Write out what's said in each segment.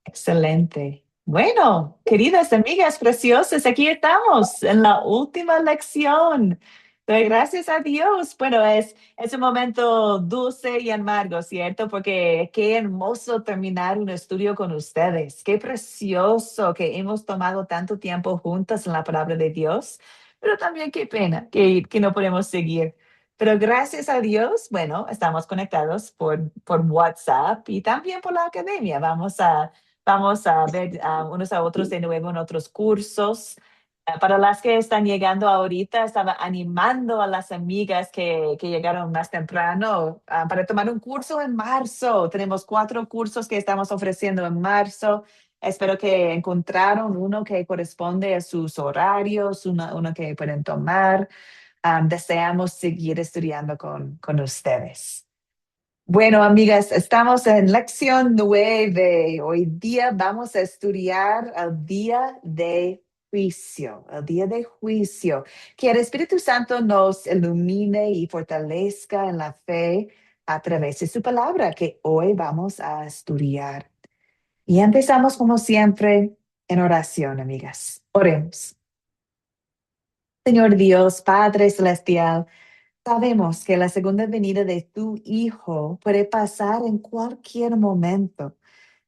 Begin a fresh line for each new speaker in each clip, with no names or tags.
Excelente. Bueno, queridas amigas preciosas, aquí estamos en la última lección. Doy gracias a Dios. Bueno, es un momento dulce y amargo, ¿cierto? Porque qué hermoso terminar un estudio con ustedes. Qué precioso que hemos tomado tanto tiempo juntas en la palabra de Dios, pero también qué pena que no podemos seguir. Pero gracias a Dios, bueno, estamos conectados por WhatsApp y también por la academia. Vamos a ver unos a otros de nuevo en otros cursos. Para las que están llegando ahorita, estaba animando a las amigas que llegaron más temprano para tomar un curso en marzo. Tenemos 4 cursos que estamos ofreciendo en marzo. Espero que encontraron uno que corresponde a sus horarios, uno que pueden tomar. Deseamos seguir estudiando con ustedes. Bueno, amigas, estamos en lección 9. Hoy día vamos a estudiar el día de juicio, el día de juicio. Que el Espíritu Santo nos ilumine y fortalezca en la fe a través de su palabra que hoy vamos a estudiar. Y empezamos como siempre en oración, amigas. Oremos. Señor Dios, Padre Celestial. Sabemos que la segunda venida de tu Hijo puede pasar en cualquier momento.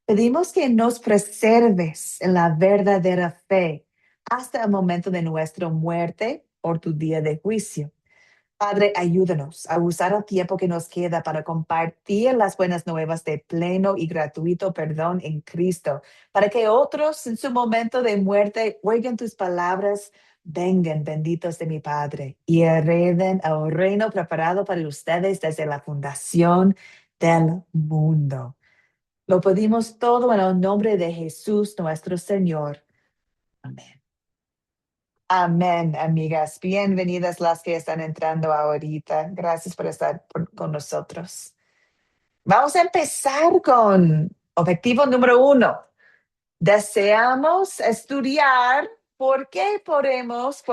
Pedimos que nos preserves en la verdadera fe hasta el momento de nuestra muerte por tu día de juicio. Padre, ayúdanos a usar el tiempo que nos queda para compartir las buenas nuevas de pleno y gratuito perdón en Cristo, para que otros en su momento de muerte oigan tus palabras, vengan benditos de mi Padre y hereden el reino preparado para ustedes desde la fundación del mundo. Lo pedimos todo en el nombre de Jesús nuestro Señor. Amén. Amén, amigas. Bienvenidas las que están entrando ahorita. Gracias por estar con nosotros. Vamos a empezar con objetivo número 1. Deseamos estudiar por qué podemos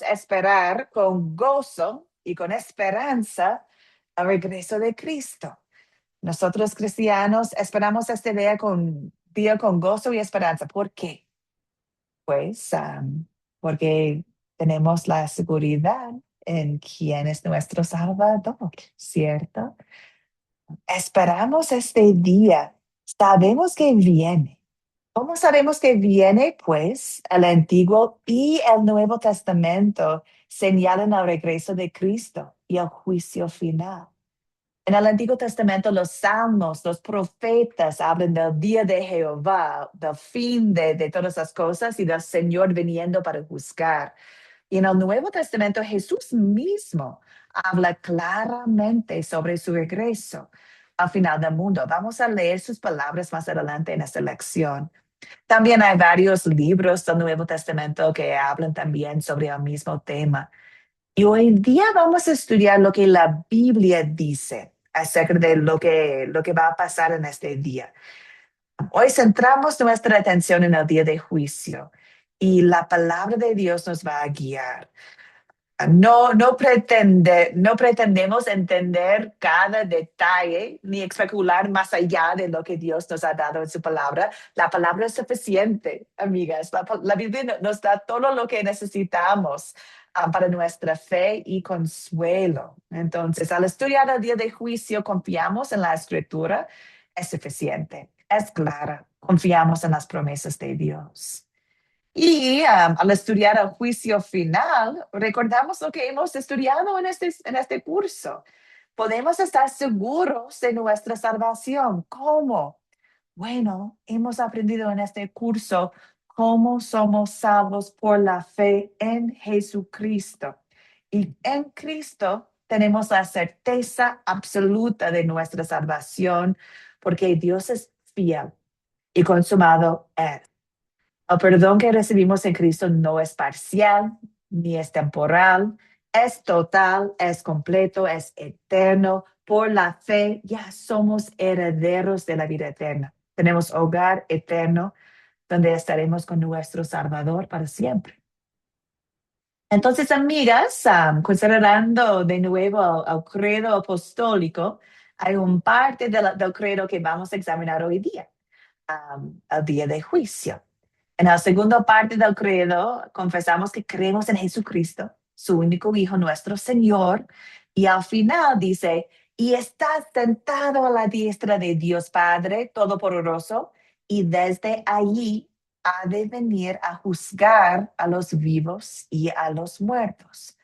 esperar con gozo y con esperanza el regreso de Cristo. Nosotros cristianos esperamos este día con gozo y esperanza. ¿Por qué? Pues porque tenemos la seguridad en quién es nuestro Salvador, ¿cierto? Esperamos este día. Sabemos que viene. ¿Cómo sabemos que viene? Pues el Antiguo y el Nuevo Testamento señalan el regreso de Cristo y el juicio final. En el Antiguo Testamento, los salmos, los profetas hablan del día de Jehová, del fin de todas las cosas y del Señor viniendo para juzgar. Y en el Nuevo Testamento, Jesús mismo habla claramente sobre su regreso al final del mundo. Vamos a leer sus palabras más adelante en esta lección. También hay varios libros del Nuevo Testamento que hablan también sobre el mismo tema. Y hoy día vamos a estudiar lo que la Biblia dice acerca de lo que va a pasar en este día. Hoy centramos nuestra atención en el día de juicio y la palabra de Dios nos va a guiar. No pretendemos entender cada detalle ni especular más allá de lo que Dios nos ha dado en su palabra. La palabra es suficiente, amigas. La Biblia nos da todo lo que necesitamos para nuestra fe y consuelo. Entonces, al estudiar el día de juicio, confiamos en la escritura. Es suficiente, es clara. Confiamos en las promesas de Dios. Y al estudiar el juicio final, recordamos lo que hemos estudiado en este curso. Podemos estar seguros de nuestra salvación. ¿Cómo? Bueno, hemos aprendido en este curso cómo somos salvos por la fe en Jesucristo. Y en Cristo tenemos la certeza absoluta de nuestra salvación porque Dios es fiel y consumado es. El perdón que recibimos en Cristo no es parcial ni es temporal, es total, es completo, es eterno. Por la fe ya somos herederos de la vida eterna. Tenemos hogar eterno donde estaremos con nuestro Salvador para siempre. Entonces, amigas, considerando de nuevo el credo apostólico, hay un parte del credo que vamos a examinar hoy día. al día de juicio. En la segunda parte del credo, confesamos que creemos en Jesucristo, su único Hijo, nuestro Señor, y al final dice, y está sentado a la diestra de Dios Padre Todopoderoso, y desde allí ha de venir a juzgar a los vivos y a los muertos.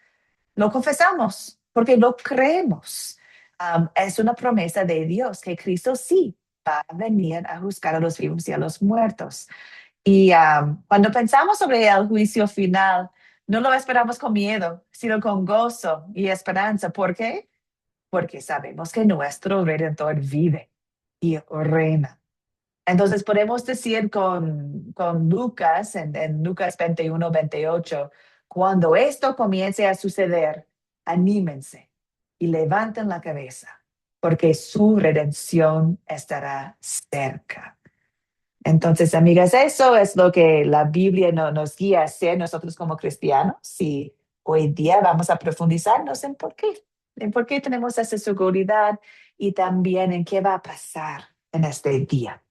Lo confesamos porque lo creemos. Es una promesa de Dios que Cristo sí va a venir a juzgar a los vivos y a los muertos. Y cuando pensamos sobre el juicio final, no lo esperamos con miedo, sino con gozo y esperanza. ¿Por qué? Porque sabemos que nuestro Redentor vive y reina. Entonces podemos decir con Lucas, en Lucas 21, 28, cuando esto comience a suceder, anímense y levanten la cabeza, porque su redención estará cerca. Entonces, amigas, eso es lo que la Biblia nos guía a hacer nosotros como cristianos. Y hoy día vamos a profundizarnos en por qué tenemos esa seguridad y también en qué va a pasar en este día.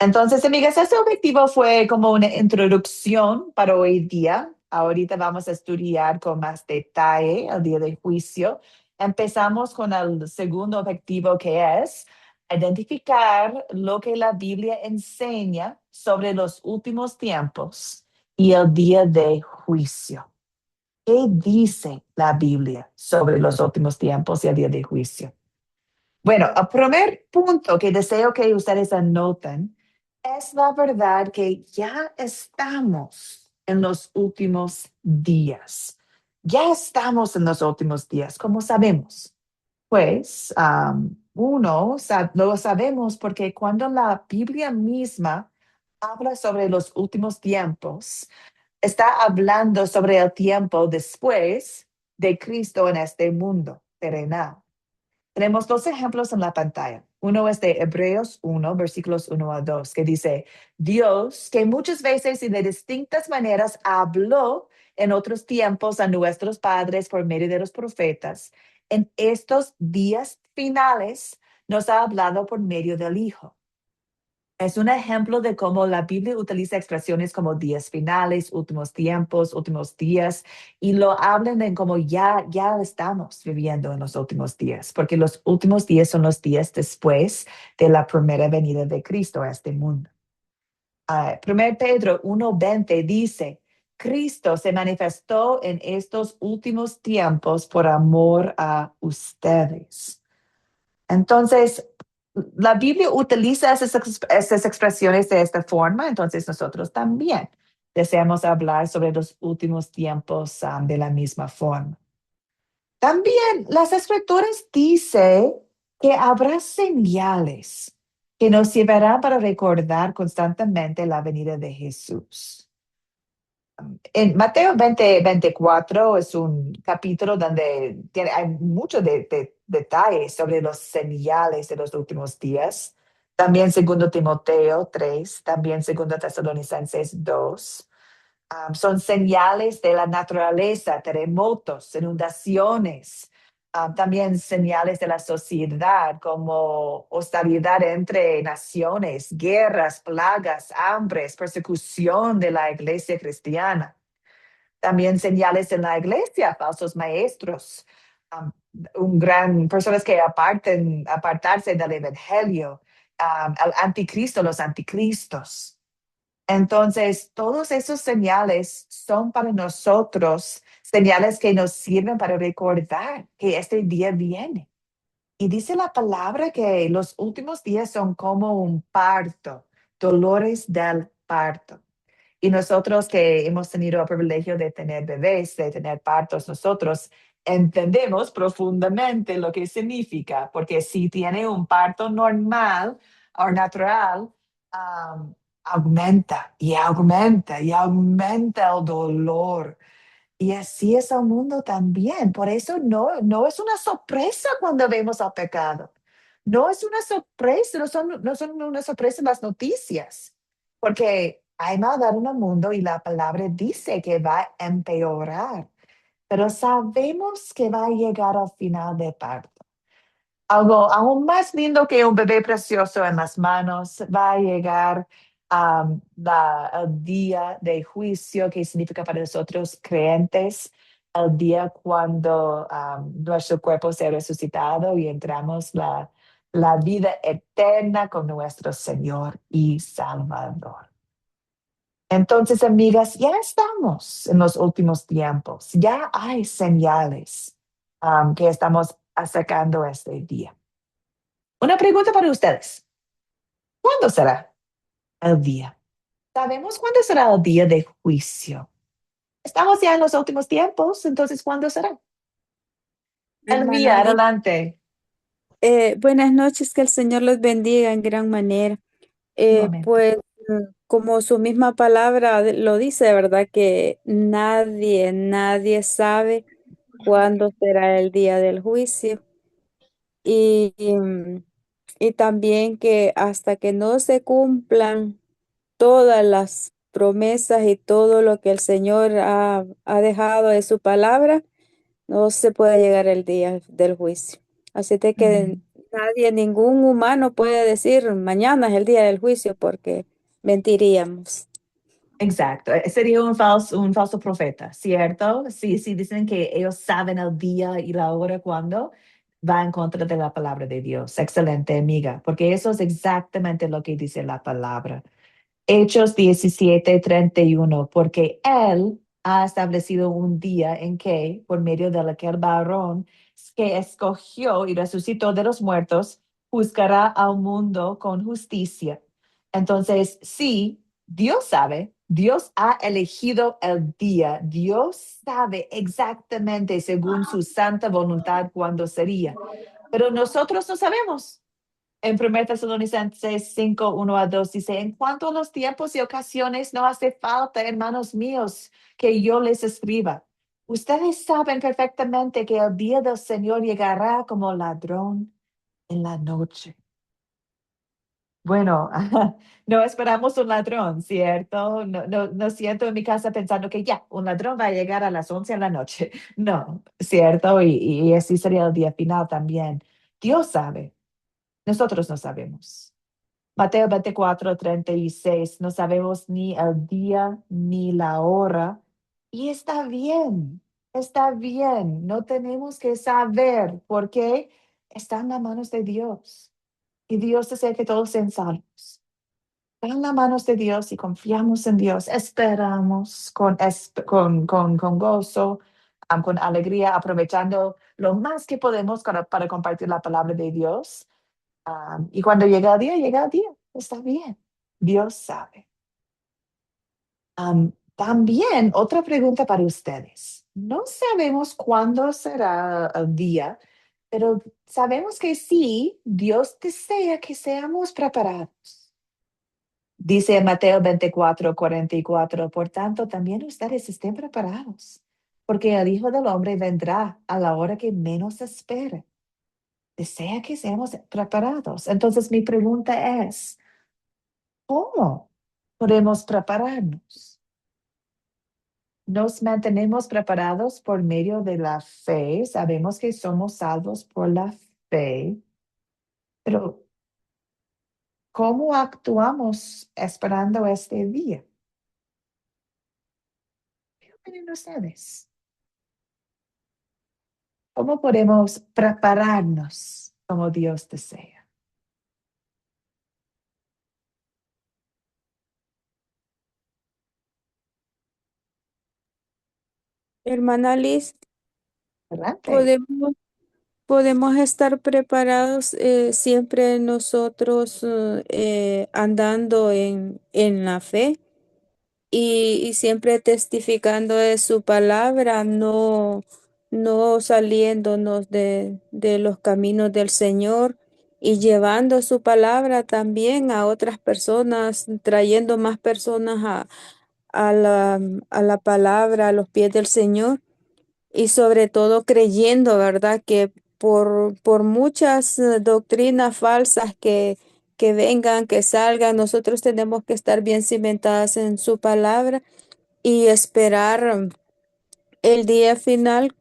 Entonces, amigas, ese objetivo fue como una introducción para hoy día. Ahorita vamos a estudiar con más detalle el día del juicio. Empezamos con el segundo objetivo, que es identificar lo que la Biblia enseña sobre los últimos tiempos y el día de juicio. ¿Qué dice la Biblia sobre los últimos tiempos y el día de juicio? Bueno, el primer punto que deseo que ustedes anoten es la verdad que ya estamos en los últimos días. Ya estamos en los últimos días, ¿cómo sabemos? Pues lo sabemos porque cuando la Biblia misma habla sobre los últimos tiempos, está hablando sobre el tiempo después de Cristo en este mundo terrenal. Tenemos dos ejemplos en la pantalla. Uno es de Hebreos 1, versículos 1 a 2, que dice, Dios, que muchas veces y de distintas maneras habló en otros tiempos a nuestros padres por medio de los profetas, en estos días finales nos ha hablado por medio del Hijo. Es un ejemplo de cómo la Biblia utiliza expresiones como días finales, últimos tiempos, últimos días, y lo hablan en como ya estamos viviendo en los últimos días, porque los últimos días son los días después de la primera venida de Cristo a este mundo. 1 Pedro 1:20 dice, Cristo se manifestó en estos últimos tiempos por amor a ustedes. Entonces, la Biblia utiliza esas expresiones de esta forma, entonces nosotros también deseamos hablar sobre los últimos tiempos de la misma forma. También las escrituras dicen que habrá señales que nos llevarán para recordar constantemente la venida de Jesús. En Mateo 20, 24 es un capítulo donde hay mucho de detalles sobre los señales de los últimos días. También segundo Timoteo 3, también segundo Tesalonicenses 2. Son señales de la naturaleza, terremotos, inundaciones, también señales de la sociedad como hostilidad entre naciones, guerras, plagas, hambres, persecución de la iglesia cristiana. También señales en la iglesia, falsos maestros, personas que apartarse del evangelio, el anticristo, los anticristos. Entonces, todos esos señales son para nosotros señales que nos sirven para recordar que este día viene. Y dice la palabra que los últimos días son como un parto, dolores del parto. Y nosotros que hemos tenido el privilegio de tener bebés, de tener partos, nosotros entendemos profundamente lo que significa, porque si tiene un parto normal o natural, aumenta y aumenta y aumenta el dolor. Y así es el mundo también. Por eso no es una sorpresa cuando vemos al pecado. No es una sorpresa, no son una sorpresa las noticias, porque hay maldad en el mundo y la palabra dice que va a empeorar, pero sabemos que va a llegar al final de parto. Algo aún más lindo que un bebé precioso en las manos va a llegar el día de juicio, que significa para nosotros creyentes, el día cuando nuestro cuerpo se ha resucitado y entramos la vida eterna con nuestro Señor y Salvador. Entonces, amigas, ya estamos en los últimos tiempos. Ya hay señales que estamos acercando este día. Una pregunta para ustedes. ¿Cuándo será el día? ¿Sabemos cuándo será el día de juicio? Estamos ya en los últimos tiempos, entonces, ¿cuándo será?
Hermana
Elvia,
Liz,
adelante.
buenas noches, que el Señor los bendiga en gran manera.
Igualmente.
Pues como su misma palabra lo dice, ¿verdad? Que nadie sabe cuándo será el día del juicio. Y también que hasta que no se cumplan todas las promesas y todo lo que el Señor ha dejado en su palabra, no se puede llegar el día del juicio. Así de que
Mm.
nadie, ningún humano puede decir mañana es el día del juicio porque mentiríamos.
Exacto, sería un falso profeta, ¿cierto? Sí, sí, dicen que ellos saben el día y la hora cuando va en contra de la palabra de Dios. Excelente, amiga, porque eso es exactamente lo que dice la palabra. Hechos 17:31, porque Él ha establecido un día en que, por medio de aquel varón que escogió y resucitó de los muertos, juzgará al mundo con justicia. Entonces, sí, Dios sabe, Dios ha elegido el día, Dios sabe exactamente según su santa voluntad cuándo sería, pero nosotros no sabemos. En 1 Tesalonicenses 5, 1 a 2 dice, en cuanto a los tiempos y ocasiones, no hace falta, hermanos míos, que yo les escriba. Ustedes saben perfectamente que el día del Señor llegará como ladrón en la noche. Bueno, no esperamos un ladrón, ¿cierto? No, no, no siento en mi casa pensando que ya, un ladrón va a llegar a las 11 de la noche. No, ¿cierto? Y así sería el día final también. Dios sabe, nosotros no sabemos. Mateo 24:36, no sabemos ni el día ni la hora. Y está bien, no tenemos que saber por qué está en las manos de Dios. Y Dios desea que todos sean salvos. Está en las manos de Dios y confiamos en Dios. Esperamos con gozo, con alegría, aprovechando lo más que podemos para compartir la palabra de Dios. Y cuando llega el día, está bien. Dios sabe. También otra pregunta para ustedes. No sabemos cuándo será el día, pero sabemos que sí, Dios desea que seamos preparados. Dice en Mateo 24:44, por tanto, también ustedes estén preparados, porque el Hijo del Hombre vendrá a la hora que menos espere. Desea que seamos preparados. Entonces, mi pregunta es, ¿cómo podemos prepararnos? Nos mantenemos preparados por medio de la fe. Sabemos que somos salvos por la fe, pero ¿cómo actuamos esperando este día? ¿Qué opinan ustedes? ¿Cómo podemos prepararnos como Dios desea?
Hermana Liz,
Adelante.
podemos, podemos estar preparados siempre nosotros andando en la fe y siempre testificando de su palabra, no saliéndonos de los caminos del Señor y llevando su palabra también a otras personas, trayendo más personas a a la palabra, a los pies del Señor y sobre todo creyendo, ¿verdad? Que por muchas doctrinas falsas que vengan, que salgan, nosotros tenemos que estar bien cimentadas en su palabra y esperar el día final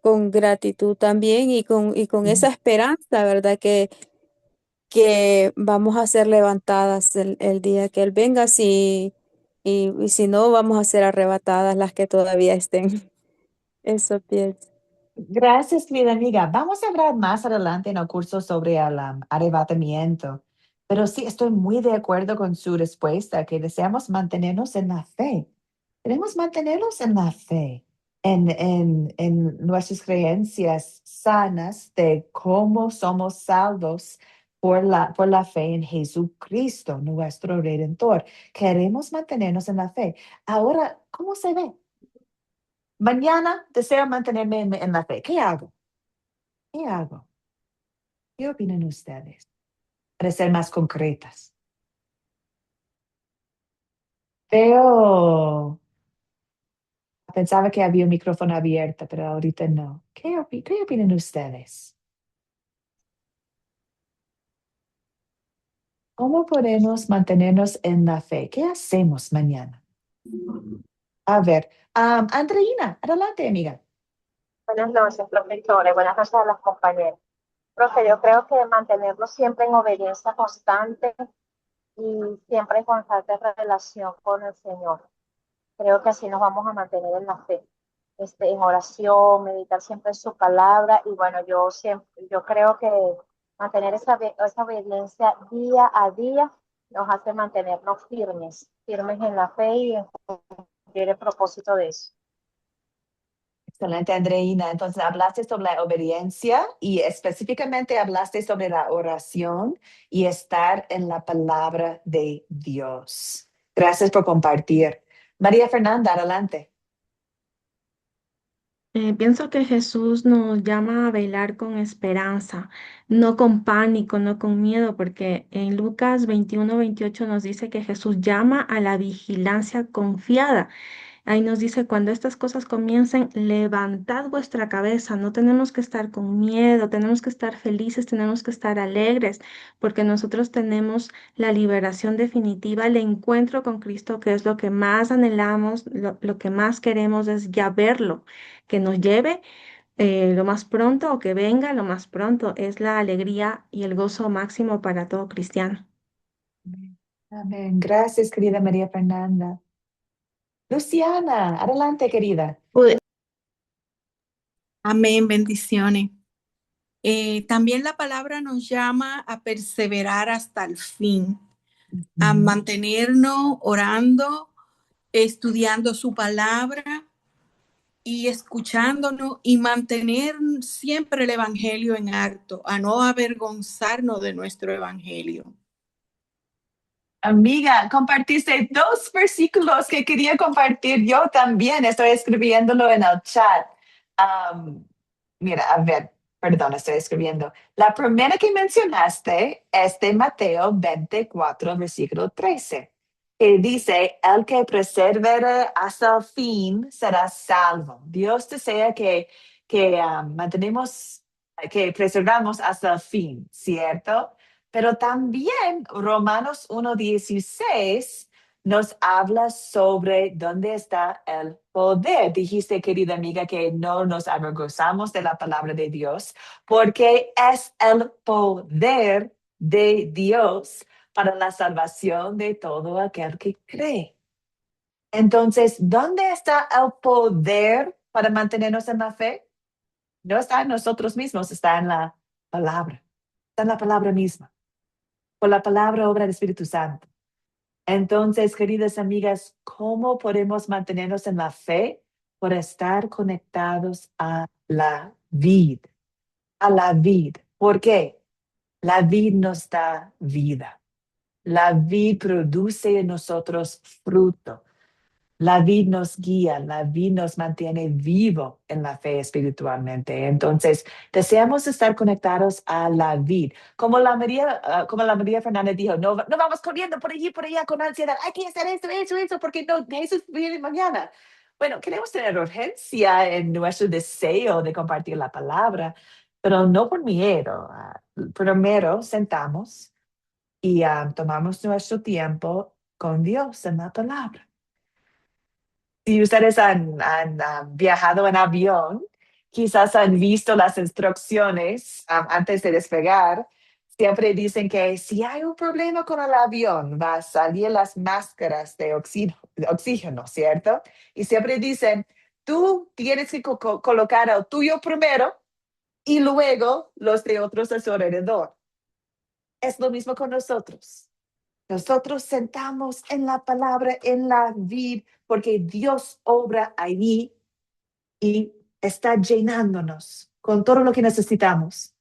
con gratitud también y con esa esperanza, ¿verdad? Que vamos a ser levantadas el día que Él venga, y si no, vamos a ser arrebatadas las que todavía estén. Eso pienso.
Gracias, querida amiga. Vamos a hablar más adelante en el curso sobre el arrebatamiento. Pero sí, estoy muy de acuerdo con su respuesta, que deseamos mantenernos en la fe. Queremos mantenernos en la fe, en nuestras creencias sanas de cómo somos salvos por la fe en Jesucristo, nuestro Redentor. Queremos mantenernos en la fe. Ahora, ¿cómo se ve? Mañana deseo mantenerme en la fe. ¿Qué hago? ¿Qué hago? ¿Qué opinan ustedes? Para ser más concretas. Veo, pensaba que había un micrófono abierto, pero ahorita no. ¿Qué opinan ustedes? ¿Cómo podemos mantenernos en la fe? ¿Qué hacemos mañana? A ver, Andreina, adelante, amiga.
Buenas noches, profesores. Buenas noches a los compañeros. Profe, yo creo que mantenernos siempre en obediencia constante y siempre en constante relación con el Señor. Creo que así nos vamos a mantener en la fe, en oración, meditar siempre en su palabra. Y bueno, yo creo que mantener esa obediencia día a día nos hace mantenernos firmes en la fe y en cumplir el propósito de eso.
Excelente, Andreina. Entonces, hablaste sobre la obediencia y específicamente hablaste sobre la oración y estar en la palabra de Dios. Gracias por compartir. María Fernanda, adelante.
Pienso que Jesús nos llama a velar con esperanza, no con pánico, no con miedo, porque en Lucas 21-28 nos dice que Jesús llama a la vigilancia confiada. Ahí nos dice, cuando estas cosas comiencen, levantad vuestra cabeza. No tenemos que estar con miedo, tenemos que estar felices, tenemos que estar alegres, porque nosotros tenemos la liberación definitiva, el encuentro con Cristo, que es lo que más anhelamos, lo que más queremos es ya verlo, que nos lleve lo más pronto o que venga lo más pronto. Es la alegría y el gozo máximo para todo cristiano.
Amén. Gracias, querida María Fernanda. Luciana, adelante, querida.
Amén, bendiciones. También la palabra nos llama a perseverar hasta el fin, a
Ujú.
mantenernos orando, estudiando su palabra y escuchándonos y mantener siempre el evangelio en alto, a no avergonzarnos de nuestro evangelio.
Amiga, compartiste dos versículos que quería compartir yo también. Estoy escribiéndolo en el chat. Am, Mira, a ver, perdón, estoy escribiendo. La primera que mencionaste es de Mateo 24, versículo 13, que dice, el que persevere hasta el fin será salvo. Dios desea que mantenemos, que preservamos hasta el fin, ¿cierto? Pero también Romanos 1:16 nos habla sobre dónde está el poder. Dijiste, querida amiga, que no nos avergonzamos de la palabra de Dios porque es el poder de Dios para la salvación de todo aquel que cree. Entonces, ¿dónde está el poder para mantenernos en la fe? No está en nosotros mismos, está en la palabra. Está en la palabra misma, por la palabra obra del Espíritu Santo. Entonces, queridas amigas, ¿cómo podemos mantenernos en la fe? Por estar conectados a la vid, a la vid. ¿Por qué? La vid nos da vida. La vid produce en nosotros fruto. La vid nos guía, la vid nos mantiene vivo en la fe espiritualmente. Entonces, deseamos estar conectados a la vid. Como la María Fernández dijo, no, no vamos corriendo por allá con ansiedad. Hay que hacer esto, eso, porque no, Jesús viene mañana. Bueno, queremos tener urgencia en nuestro deseo de compartir la palabra, pero no por miedo. Primero sentamos y tomamos nuestro tiempo con Dios en la palabra. Si ustedes han viajado en avión, quizás han visto las instrucciones antes de despegar. Siempre dicen que si hay un problema con el avión, va a salir las máscaras de oxígeno, ¿cierto? Y siempre dicen, tú tienes que colocar el tuyo primero y luego los de otros a su alrededor. Es lo mismo con nosotros. Nosotros sentamos en la palabra, en la vid, porque Dios obra ahí y está llenándonos con todo lo que necesitamos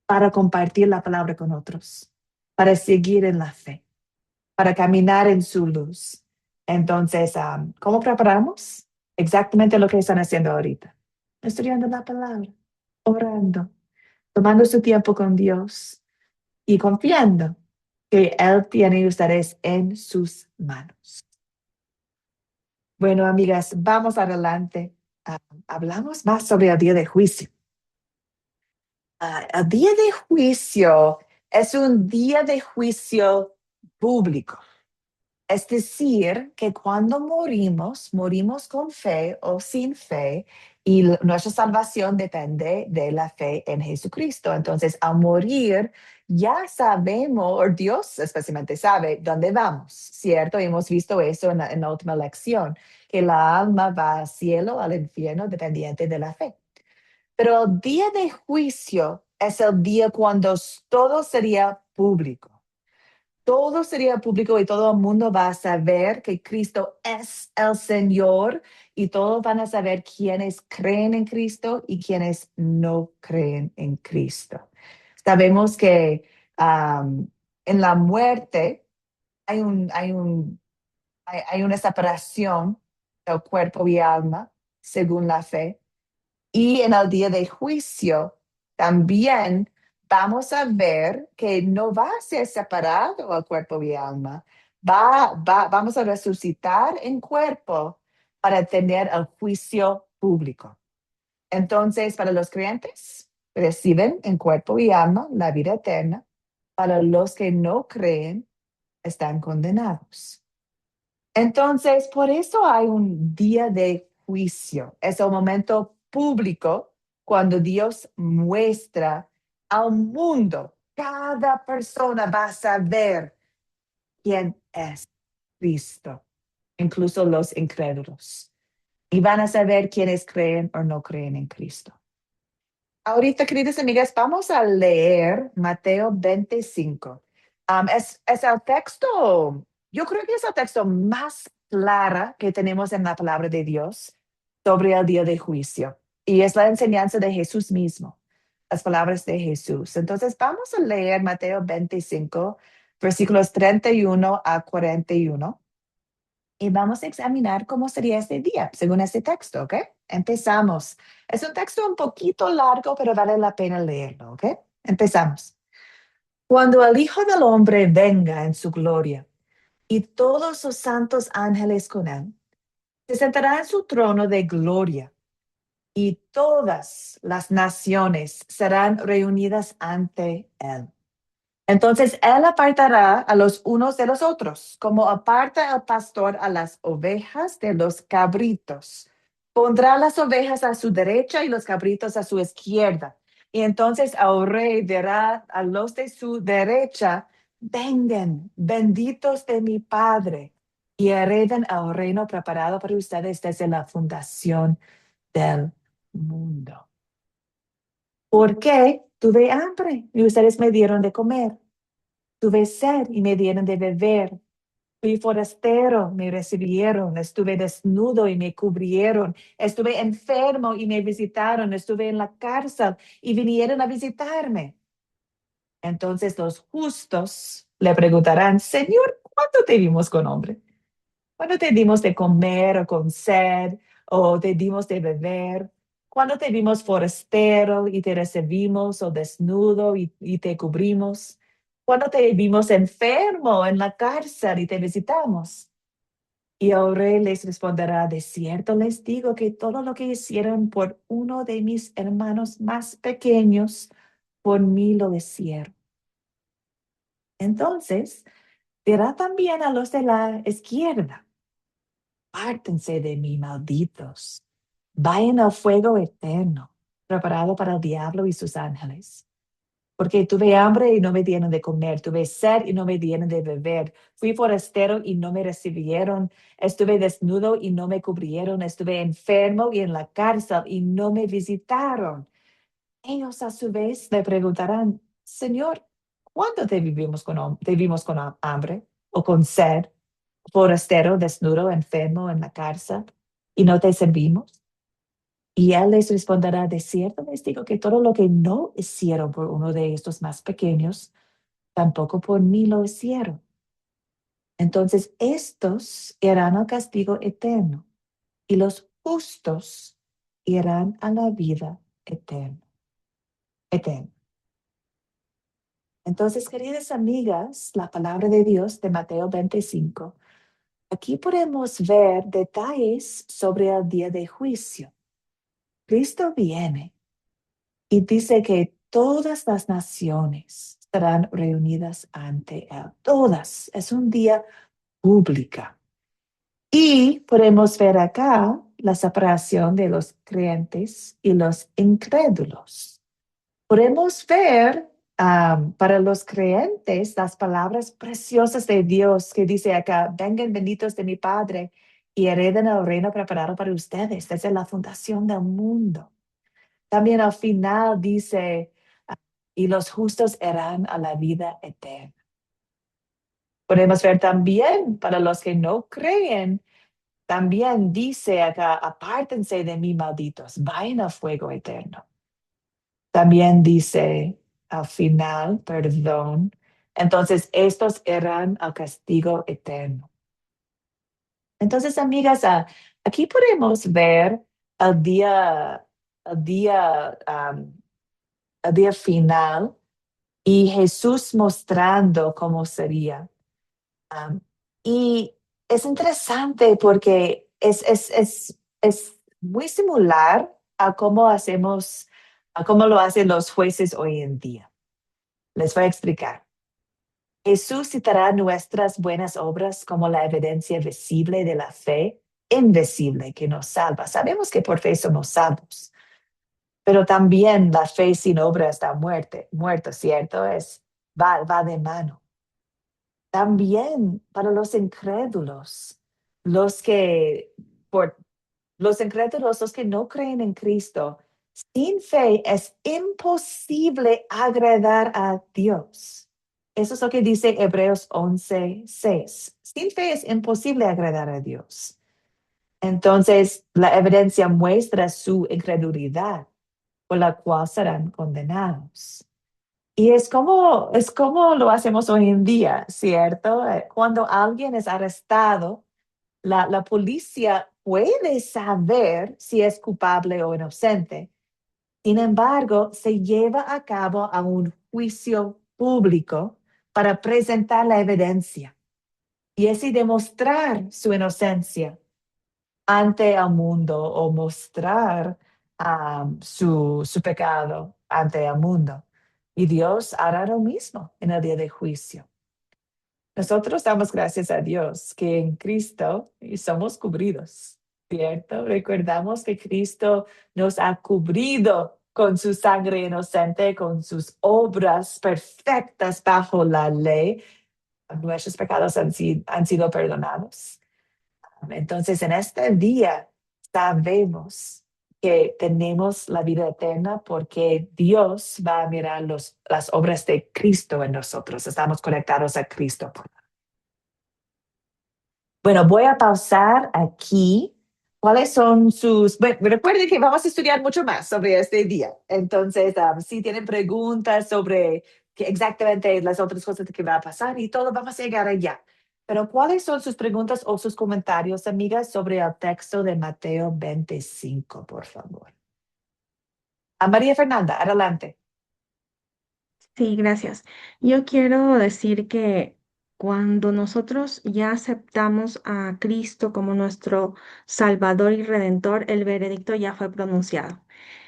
para compartir la palabra con otros, para seguir en la fe, para caminar en su luz. Entonces, ¿cómo preparamos? Exactamente lo que están haciendo ahorita. Estudiando la palabra, orando, tomando su tiempo con Dios y confiando que Él tiene ustedes en sus manos. Bueno, amigas, vamos adelante. Hablamos más sobre el día de juicio. El día de juicio es un día de juicio público. Es decir, que cuando morimos, morimos con fe o sin fe, y nuestra salvación depende de la fe en Jesucristo. Entonces, al morir, ya sabemos, o Dios especialmente sabe, dónde vamos, ¿cierto? Y hemos visto eso en la última lección, que la alma va al cielo, al infierno, dependiente de la fe. Pero el día de juicio es el día cuando todo sería público. Todo sería público y todo el mundo va a saber que Cristo es el Señor, y todos van a saber quiénes creen en Cristo y quiénes no creen en Cristo. Sabemos que en la muerte hay una separación del cuerpo y alma según la fe. Y en el día de juicio también vamos a ver que no va a ser separado el cuerpo y alma. Vamos a resucitar en cuerpo para tener el juicio público. Entonces, para los creyentes, reciben en cuerpo y alma la vida eterna. Para los que no creen, están condenados. Entonces, por eso hay un día de juicio. Es el momento público cuando Dios muestra al mundo. Cada persona va a saber quién es Cristo, incluso los incrédulos. Y van a saber quiénes creen o no creen en Cristo. Ahorita, queridas amigas, vamos a leer Mateo 25. Es el texto, yo creo que es el texto más claro que tenemos en la palabra de Dios sobre el día de juicio. Y es la enseñanza de Jesús mismo, las palabras de Jesús. Entonces, vamos a leer Mateo 25, versículos 31 a 41. Y vamos a examinar cómo sería este día, según este texto, ¿ok? Empezamos. Es un texto un poquito largo, pero vale la pena leerlo, ¿ok? Empezamos. Cuando el Hijo del Hombre venga en su gloria y todos sus santos ángeles con él, se sentará en su trono de gloria, y todas las naciones serán reunidas ante él. Entonces él apartará a los unos de los otros, como aparta el pastor a las ovejas de los cabritos. Pondrá las ovejas a su derecha y los cabritos a su izquierda. Y entonces el rey dirá a los de su derecha: vengan, benditos de mi Padre, y hereden el reino preparado para ustedes desde la fundación del mundo. Porque tuve hambre y ustedes me dieron de comer. Tuve sed y me dieron de beber. Fui forastero, me recibieron. Estuve desnudo y me cubrieron. Estuve enfermo y me visitaron. Estuve en la cárcel y vinieron a visitarme. Entonces los justos le preguntarán: Señor, ¿cuándo te vimos con hambre? ¿Cuándo te dimos de comer o con sed, o te dimos de beber? ¿Cuándo te vimos forastero y te recibimos, o desnudo y te cubrimos? ¿Cuándo te vimos enfermo en la cárcel y te visitamos? Y el rey les responderá: de cierto les digo que todo lo que hicieron por uno de mis hermanos más pequeños, por mí lo hicieron. Entonces dirá también a los de la izquierda: apártense de mí, malditos, vayan al fuego eterno, preparado para el diablo y sus ángeles. Porque tuve hambre y no me dieron de comer, tuve sed y no me dieron de beber, fui forastero y no me recibieron, estuve desnudo y no me cubrieron, estuve enfermo y en la cárcel y no me visitaron. Ellos a su vez le preguntarán, Señor, ¿cuándo te vimos con hambre o con sed, forastero, desnudo, enfermo en la cárcel y no te servimos? Y él les responderá, de cierto les digo que todo lo que no hicieron por uno de estos más pequeños, tampoco por mí lo hicieron. Entonces estos irán al castigo eterno y los justos irán a la vida eterna. Eterna. Entonces, queridas amigas, la palabra de Dios de Mateo 25, aquí podemos ver detalles sobre el día de juicio. Cristo viene y dice que todas las naciones estarán reunidas ante Él. Todas. Es un día público. Y podemos ver acá la separación de los creyentes y los incrédulos. Podemos ver para los creyentes las palabras preciosas de Dios que dice acá, vengan benditos de mi Padre y hereden el reino preparado para ustedes desde la fundación del mundo. También al final dice, y los justos irán a la vida eterna. Podemos ver también para los que no creen, también dice acá, apártense de mí, malditos, vayan al fuego eterno. También dice al final, perdón, entonces estos irán al castigo eterno. Entonces, amigas, aquí podemos ver el día, el día, el día final y Jesús mostrando cómo sería. Um, y es interesante porque es muy similar a cómo hacemos, a cómo lo hacen los jueces hoy en día. Les voy a explicar. Jesús citará nuestras buenas obras como la evidencia visible de la fe invisible que nos salva. Sabemos que por fe somos salvos, pero también la fe sin obra está muerto, ¿cierto? Va de mano. También para los incrédulos, los que, por los incrédulos, los que no creen en Cristo, sin fe es imposible agradar a Dios. Eso es lo que dice Hebreos 11:6. Sin fe es imposible agradar a Dios. Entonces, la evidencia muestra su incredulidad, por la cual serán condenados. Y es como lo hacemos hoy en día, ¿cierto? Cuando alguien es arrestado, la policía puede saber si es culpable o inocente. Sin embargo, se lleva a cabo a un juicio público para presentar la evidencia y así demostrar su inocencia ante el mundo o mostrar su pecado ante el mundo. Y Dios hará lo mismo en el día de juicio. Nosotros damos gracias a Dios que en Cristo somos cubridos, ¿cierto? Recordamos que Cristo nos ha cubrido con su sangre inocente, con sus obras perfectas bajo la ley. Nuestros pecados han sido perdonados. Entonces, en este día sabemos que tenemos la vida eterna porque Dios va a mirar las obras de Cristo en nosotros. Estamos conectados a Cristo. Bueno, voy a pausar aquí. ¿Cuáles son sus...? Bueno, recuerden que vamos a estudiar mucho más sobre este día. Entonces, si tienen preguntas sobre qué exactamente las otras cosas que va a pasar y todo, vamos a llegar allá. Pero ¿cuáles son sus preguntas o sus comentarios, amigas, sobre el texto de Mateo 25, por favor? A María Fernanda, adelante.
Sí, gracias. Yo quiero decir que cuando nosotros ya aceptamos a Cristo como nuestro Salvador y Redentor, el veredicto ya fue pronunciado.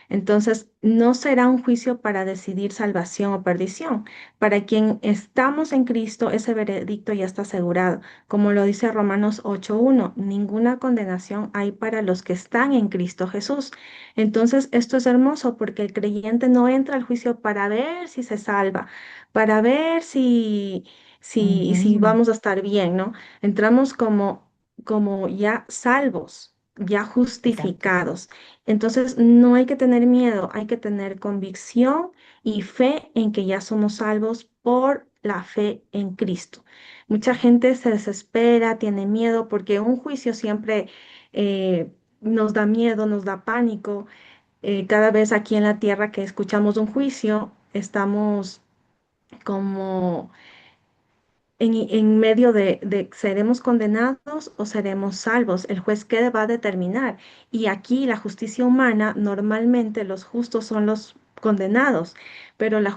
Entonces, no será un juicio para decidir salvación o perdición. Para quien estamos en Cristo, ese veredicto ya está asegurado. Como lo dice Romanos 8:1, ninguna condenación hay para los que están en Cristo Jesús. Entonces, esto es hermoso porque el creyente no entra al juicio para ver si se salva, para ver si
Ujú.
vamos a estar bien, ¿no? Entramos como ya salvos, ya
Exacto.
justificados. Entonces, no hay que tener miedo, hay que tener convicción y fe en que ya somos salvos por la fe en Cristo. Mucha gente se desespera, tiene miedo, porque un juicio siempre nos da miedo, nos da pánico. Cada vez aquí en la tierra que escuchamos un juicio, estamos como en medio de seremos condenados o seremos salvos. El juez qué va a determinar. Y aquí la justicia humana, normalmente los justos son los condenados, pero el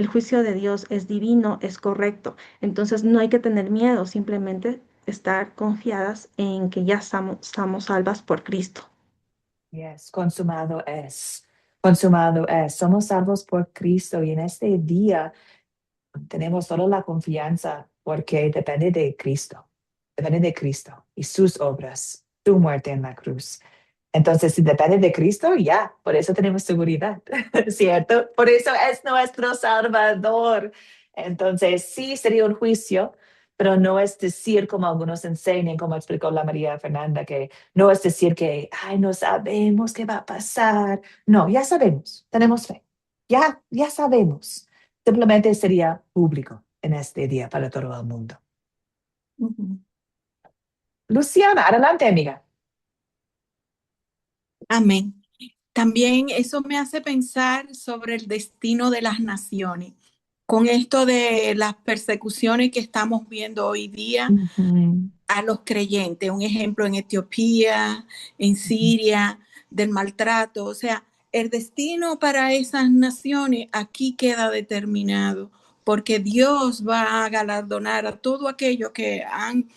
juicio de Dios es divino, es correcto. Entonces no hay que tener miedo, simplemente estar confiadas en que ya estamos salvas por Cristo.
Yes, consumado es. Consumado es. Somos salvos por Cristo y en este día tenemos toda la confianza porque depende de Cristo. Depende de Cristo y sus obras, su muerte en la cruz. Entonces, si depende de Cristo, ya, por eso tenemos seguridad, ¿cierto? Por eso es nuestro Salvador. Entonces, sí sería un juicio, pero no es decir, como algunos enseñan, como explicó la María Fernanda, que no es decir que, ay, no sabemos qué va a pasar. No, ya sabemos, tenemos fe. Ya sabemos. Simplemente sería público en este día para todo el mundo.
Ujú.
Luciana, adelante, amiga.
Amén. También eso me hace pensar sobre el destino de las naciones. Con esto de las persecuciones que estamos viendo hoy día
Ujú.
a los creyentes, un ejemplo en Etiopía, en Siria, del maltrato, o sea, el destino para esas naciones aquí queda determinado, porque Dios va a galardonar a todo aquello que han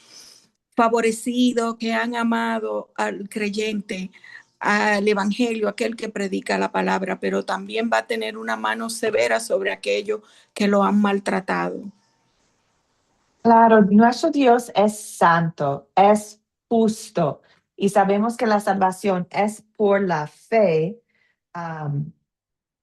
favorecido, que han amado al creyente, al evangelio, aquel que predica la palabra, pero también va a tener una mano severa sobre aquellos que lo han maltratado.
Claro, nuestro Dios es santo, es justo y sabemos que la salvación es por la fe, am,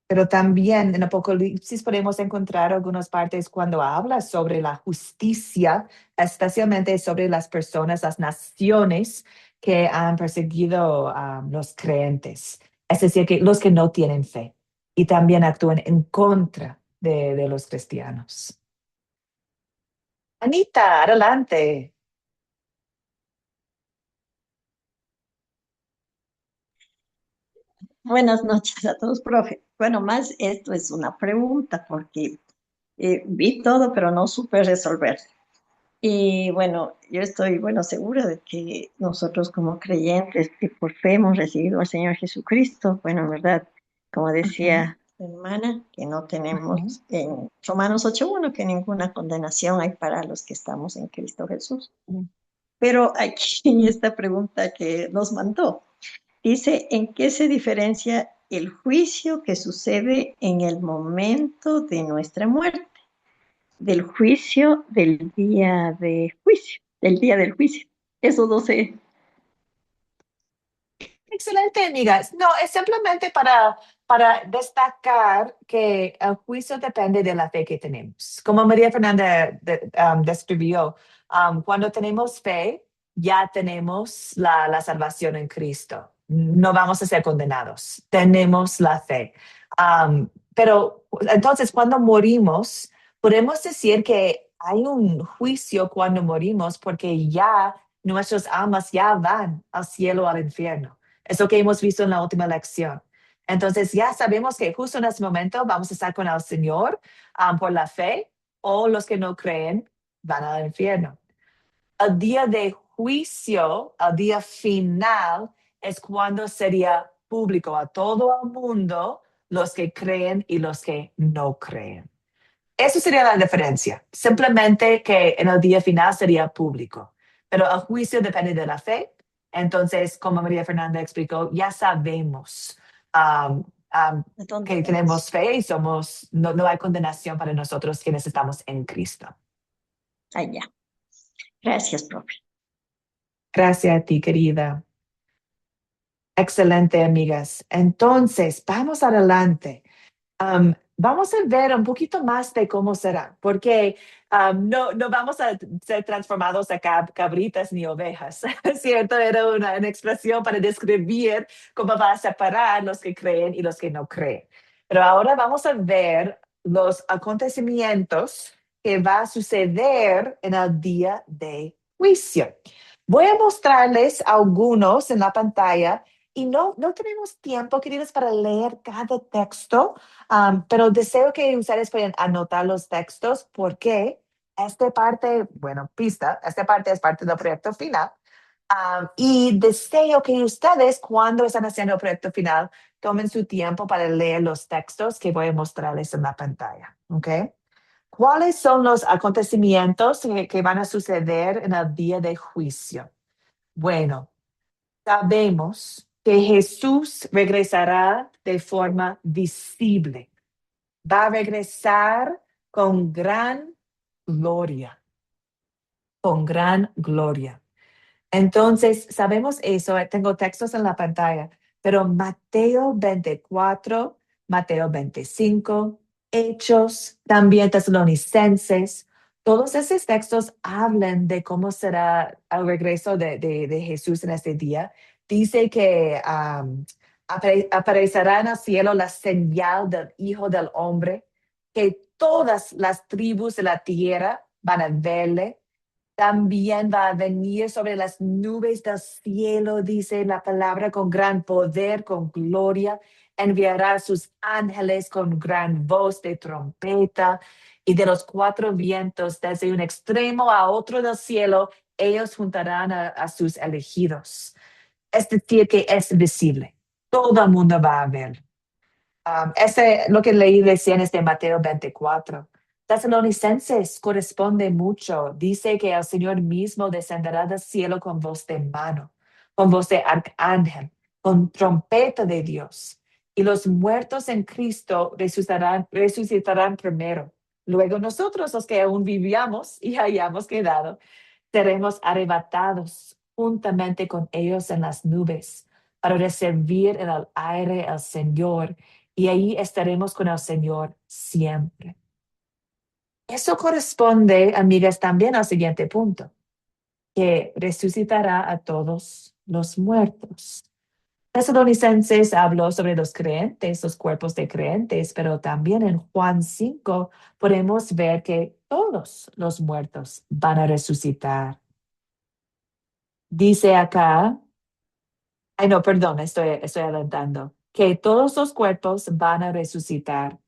pero también en Apocalipsis podemos encontrar algunas partes cuando habla sobre la justicia, especialmente sobre las personas, las naciones que han perseguido a los creyentes, es decir, que los que no tienen fe y también actúan en contra de los cristianos. Anita, adelante.
Buenas noches a todos, profe. Bueno, más esto es una pregunta porque vi todo, pero no supe resolver. Y bueno, yo estoy, bueno, segura de que nosotros como creyentes que por fe hemos recibido al Señor Jesucristo, bueno, en verdad, como
Ujú,
decía la hermana, que no
ujú.
tenemos en Romanos 8:1 que ninguna condenación hay para los que estamos en Cristo Jesús. Pero aquí en esta pregunta que nos mandó, dice, ¿en qué se diferencia el juicio que sucede en el momento de nuestra muerte del juicio del día de juicio, del día del juicio? Eso no sé.
Excelente, amigas. No, es simplemente para destacar que el juicio depende de la fe que tenemos. Como María Fernanda describió, cuando tenemos fe, ya tenemos la salvación en Cristo. No vamos a ser condenados. Tenemos la fe. Pero entonces, cuando morimos, podemos decir que hay un juicio cuando morimos porque ya nuestras almas ya van al cielo o al infierno. Es lo que hemos visto en la última lección. Entonces ya sabemos que justo en ese momento vamos a estar con el Señor por la fe o los que no creen van al infierno. El día de juicio, el día final, es cuando sería público a todo el mundo, los que creen y los que no creen. Eso sería la diferencia. Simplemente que en el día final sería público. Pero el juicio depende de la fe. Entonces, como María Fernanda explicó, ya sabemos
¿Dónde
que
vamos?
tenemos fe y no hay condenación para nosotros quienes estamos en Cristo.
Allá. Gracias, profe.
Gracias a ti, querida. Excelente, amigas. Entonces, vamos adelante. Vamos a ver un poquito más de cómo será, porque no vamos a ser transformados a cabritas ni ovejas, ¿cierto? Era una expresión para describir cómo va a separar los que creen y los que no creen. Pero ahora vamos a ver los acontecimientos que va a suceder en el día de juicio. Voy a mostrarles algunos en la pantalla y no tenemos tiempo, queridos, para leer cada texto. Pero deseo que ustedes puedan anotar los textos porque esta parte, bueno, esta parte es parte del proyecto final. Y deseo que ustedes, cuando están haciendo el proyecto final, tomen su tiempo para leer los textos que voy a mostrarles en la pantalla. ¿Ok? ¿Cuáles son los acontecimientos que van a suceder en el día de juicio? Bueno, sabemos que Jesús regresará de forma visible. Va a regresar con gran gloria, con gran gloria. Entonces, sabemos eso, tengo textos en la pantalla, pero Mateo 24, Mateo 25, Hechos, también Tesalonicenses, todos esos textos hablan de cómo será el regreso de Jesús en este día. Dice que aparecerá en el cielo la señal del Hijo del Hombre, que todas las tribus de la tierra van a verle. También va a venir sobre las nubes del cielo, dice la palabra, con gran poder, con gloria. Enviará a sus ángeles con gran voz de trompeta y de los cuatro vientos, desde un extremo a otro del cielo, ellos juntarán a sus elegidos. Es decir, que es visible. Todo el mundo va a ver. Lo que leí recién es de Mateo 24. Tesalonicenses corresponde mucho. Dice que el Señor mismo descenderá del cielo con voz de mano, con voz de arcángel, con trompeta de Dios. Y los muertos en Cristo resucitarán primero. Luego nosotros, los que aún vivíamos y hayamos quedado, seremos arrebatados juntamente con ellos en las nubes para recibir en el aire al Señor, y ahí estaremos con el Señor siempre. Eso corresponde, amigas, también al siguiente punto, que resucitará a todos los muertos. Tesalonicenses habló sobre los creyentes, los cuerpos de creyentes, pero también en Juan 5 podemos ver que todos los muertos van a resucitar. Dice acá, no, perdón, estoy adelantando, que todos los cuerpos van a resucitar.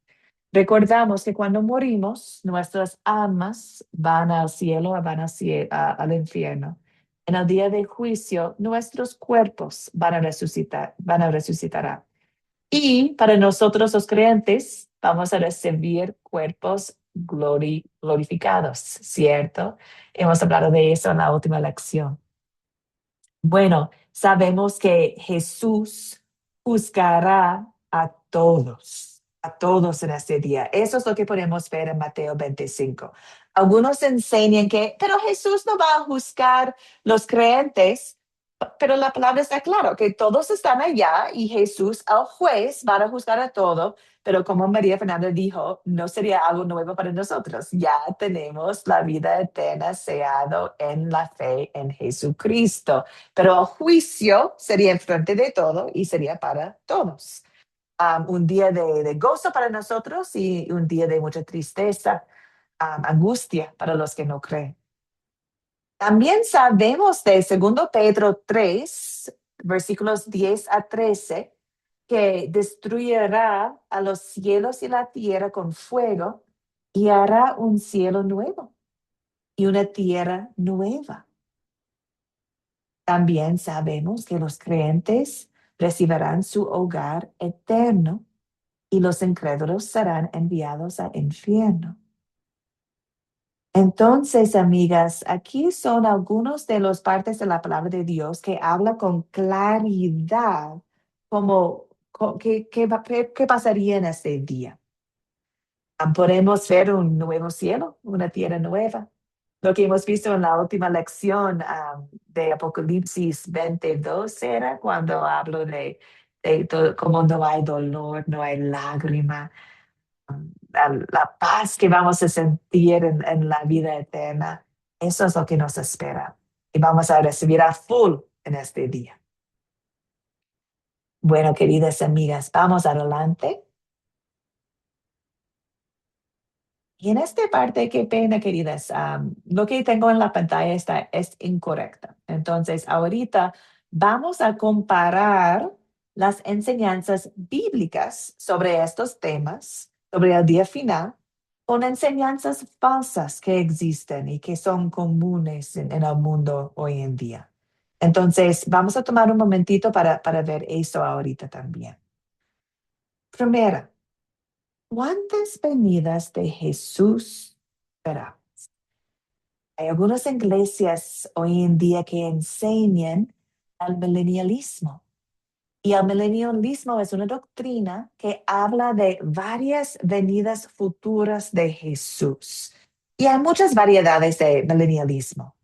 Recordamos que cuando morimos, nuestras almas van al cielo, al infierno. En el día de juicio, nuestros cuerpos van a resucitar. Y para nosotros los creyentes, vamos a recibir cuerpos glorificados, ¿cierto? Hemos hablado de eso en la última lección. Bueno, sabemos que Jesús juzgará a todos en este día. Eso es lo que podemos ver en Mateo 25. Algunos enseñan que, pero Jesús no va a juzgar los creyentes, pero la palabra está claro, que todos están allá y Jesús, el juez, va a juzgar a todo, pero como María Fernanda dijo, no sería algo nuevo para nosotros. Ya tenemos la vida eterna sellado en la fe en Jesucristo, pero el juicio sería enfrente de todo y sería para todos. Un día de gozo para nosotros y un día de mucha tristeza, angustia para los que no creen. También sabemos de 2 Pedro 3, versículos 10 a 13, que destruirá a los cielos y la tierra con fuego y hará un cielo nuevo y una tierra nueva. También sabemos que los creyentes recibirán su hogar eterno y los incrédulos serán enviados al infierno. Entonces, amigas, aquí son algunos de las partes de la palabra de Dios que habla con claridad cómo ¿Qué pasaría en este día? Podemos ver un nuevo cielo, una tierra nueva. Lo que hemos visto en la última lección de Apocalipsis 22 era cuando hablo de cómo no hay dolor, no hay lágrima, la paz que vamos a sentir en la vida eterna. Eso es lo que nos espera y vamos a recibir a full en este día. Bueno, queridas amigas, vamos adelante. Y en esta parte, qué pena, queridas, lo que tengo en la pantalla es incorrecta. Entonces, ahorita vamos a comparar las enseñanzas bíblicas sobre estos temas, sobre el día final, con enseñanzas falsas que existen y que son comunes en el mundo hoy en día. Entonces, vamos a tomar un momentito para ver eso ahorita también. Primera, ¿cuántas venidas de Jesús verá? Hay algunas iglesias hoy en día que enseñan al milenialismo. Y el milenialismo es una doctrina que habla de varias venidas futuras de Jesús. Y hay muchas variedades de milenialismo.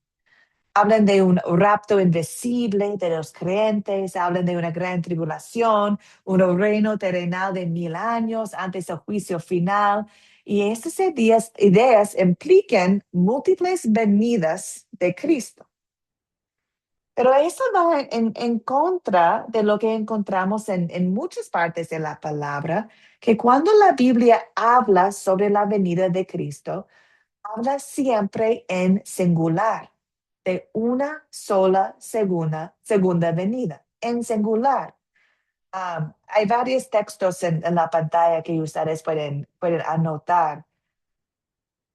Hablan de un rapto invisible de los creyentes, hablan de una gran tribulación, un reino terrenal de 1000 años antes del juicio final. Y estas ideas implican múltiples venidas de Cristo. Pero eso va en contra de lo que encontramos en muchas partes de la palabra, que cuando la Biblia habla sobre la venida de Cristo, habla siempre en singular, de una sola segunda venida, en singular. Hay varios textos en la pantalla que ustedes pueden anotar.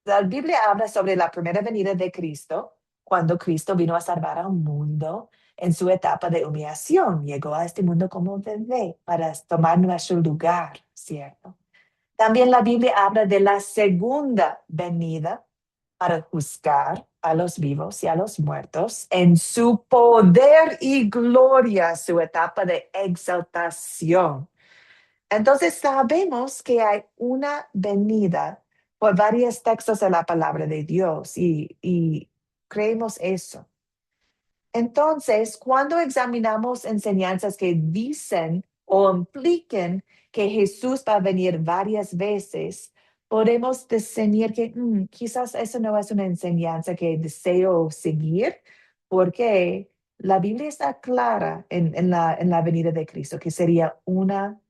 La Biblia habla sobre la primera venida de Cristo, cuando Cristo vino a salvar al mundo en su etapa de humillación. Llegó a este mundo como un bebé para tomar nuestro lugar, ¿cierto? También la Biblia habla de la segunda venida para juzgar a los vivos y a los muertos en su poder y gloria, su etapa de exaltación. Entonces sabemos que hay una venida por varios textos de la palabra de Dios y creemos eso. Entonces, cuando examinamos enseñanzas que dicen o implican que Jesús va a venir varias veces, podemos discernir que quizás eso no es una enseñanza que deseo seguir, porque la Biblia está clara en la venida de Cristo, que sería una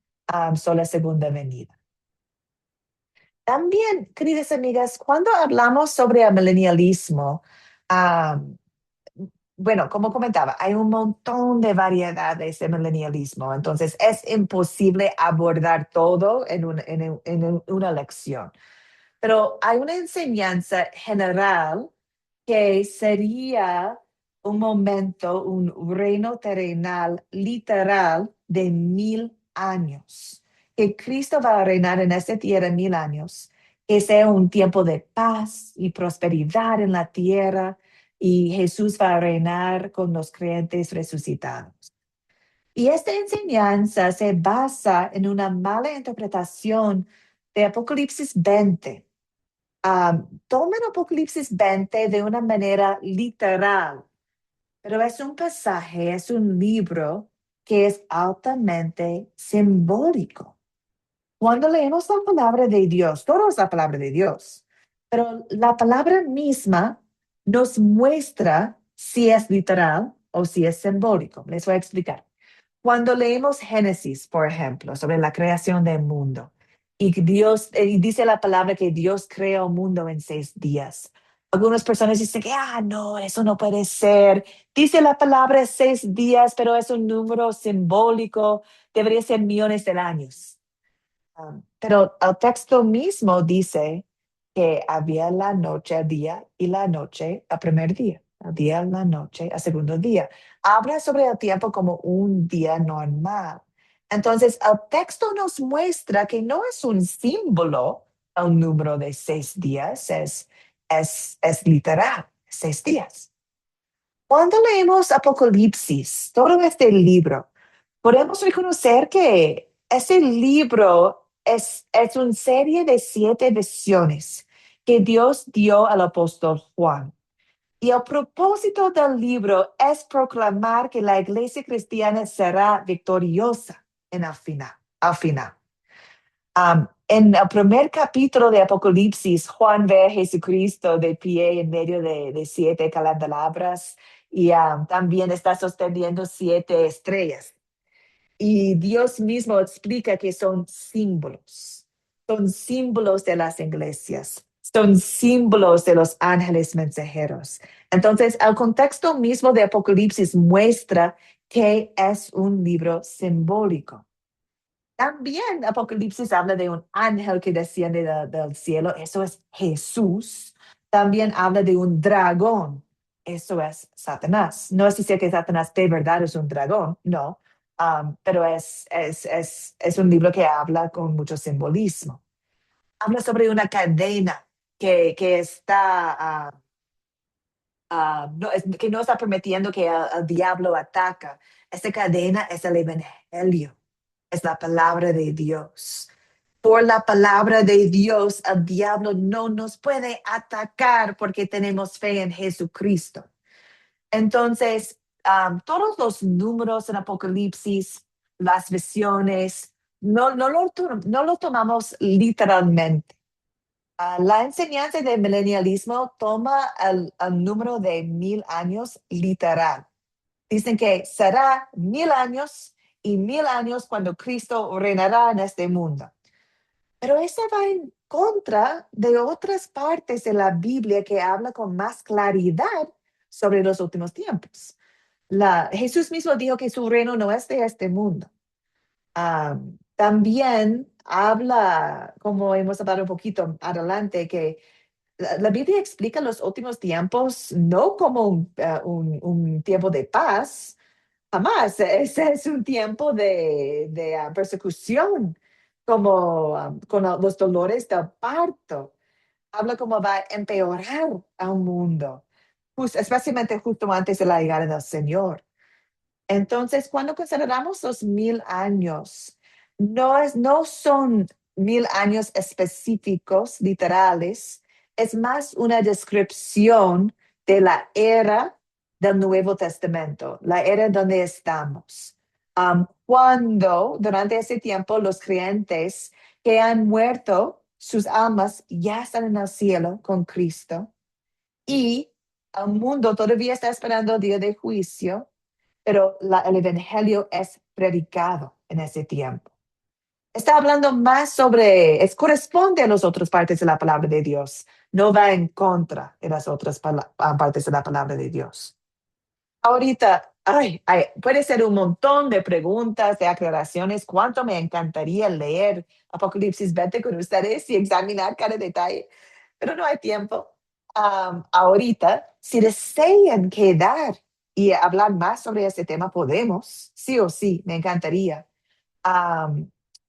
sola segunda venida. También, queridas amigas, cuando hablamos sobre el milenialismo, bueno, como comentaba, hay un montón de variedades de milenialismo, entonces es imposible abordar todo en una lección. Pero hay una enseñanza general que sería un momento, un reino terrenal literal de 1000 años. Que Cristo va a reinar en esta tierra 1000 años. Que sea un tiempo de paz y prosperidad en la tierra y Jesús va a reinar con los creyentes resucitados. Y esta enseñanza se basa en una mala interpretación de Apocalipsis 20. Toman Apocalipsis 20 de una manera literal, pero es un pasaje, es un libro que es altamente simbólico. Cuando leemos la palabra de Dios, todo es la palabra de Dios, pero la palabra misma nos muestra si es literal o si es simbólico. Les voy a explicar. Cuando leemos Génesis, por ejemplo, sobre la creación del mundo, y dice la palabra que Dios creó el mundo en 6 días. Algunas personas dicen que, no, eso no puede ser. Dice la palabra 6 días, pero es un número simbólico. Debería ser millones de años. Pero el texto mismo dice que había la noche, el día y la noche, el primer día, el día, la noche, el segundo día. Habla sobre el tiempo como un día normal. Entonces, el texto nos muestra que no es un símbolo el número de 6 días, es literal, 6 días. Cuando leemos Apocalipsis, todo este libro, podemos reconocer que ese libro es una serie de 7 visiones que Dios dio al apóstol Juan. Y el propósito del libro es proclamar que la iglesia cristiana será victoriosa en el final, al final. En el primer capítulo de Apocalipsis, Juan ve a Jesucristo de pie en medio de 7 candelabras y también está sosteniendo 7 estrellas. Y Dios mismo explica que son símbolos de las iglesias, son símbolos de los ángeles mensajeros. Entonces, el contexto mismo de Apocalipsis muestra que es un libro simbólico. También Apocalipsis habla de un ángel que desciende del cielo, eso es Jesús. También habla de un dragón, eso es Satanás. No es decir que Satanás de verdad es un dragón, no, pero es un libro que habla con mucho simbolismo. Habla sobre una cadena que está, que no está permitiendo que el diablo ataca. Esta cadena es el evangelio, es la palabra de Dios. Por la palabra de Dios, el diablo no nos puede atacar porque tenemos fe en Jesucristo. Entonces, todos los números en Apocalipsis, las visiones, no lo tomamos literalmente. La enseñanza del milenialismo toma el número de 1000 años literal. Dicen que será 1000 años y 1000 años cuando Cristo reinará en este mundo. Pero eso va en contra de otras partes de la Biblia que habla con más claridad sobre los últimos tiempos. Jesús mismo dijo que su reino no es de este mundo. También habla, como hemos hablado un poquito adelante, que la Biblia explica los últimos tiempos no como un tiempo de paz, jamás. Ese es un tiempo de persecución, como con los dolores del parto. Habla cómo va a empeorar a un mundo, especialmente justo antes de la llegada del Señor. Entonces, cuando consideramos los 1000 años, no son 1000 años específicos, literales, es más una descripción de la era del Nuevo Testamento, la era donde estamos. Cuando durante ese tiempo los creyentes que han muerto, sus almas ya están en el cielo con Cristo y el mundo todavía está esperando el día de juicio, pero el evangelio es predicado en ese tiempo. Está hablando más corresponde a las otras partes de la palabra de Dios, no va en contra de las otras partes de la palabra de Dios. Ahorita, puede ser un montón de preguntas, de aclaraciones. Cuánto me encantaría leer Apocalipsis 20 con ustedes y examinar cada detalle, pero no hay tiempo. Ahorita, si desean quedar y hablar más sobre este tema, podemos, sí o sí, me encantaría.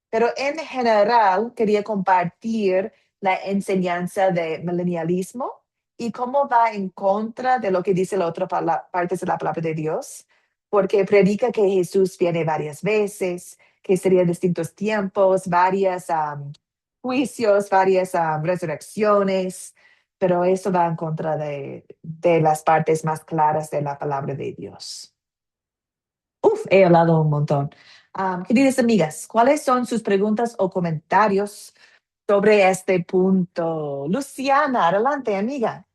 Pero en general, quería compartir la enseñanza de milenialismo y cómo va en contra de lo que dice la otra parte de la palabra de Dios, porque predica que Jesús viene varias veces, que serían distintos tiempos, varios juicios, varias resurrecciones, pero eso va en contra de las partes más claras de la palabra de Dios. He hablado un montón. Queridas amigas, ¿cuáles son sus preguntas o comentarios sobre este punto? Luciana, adelante, amiga.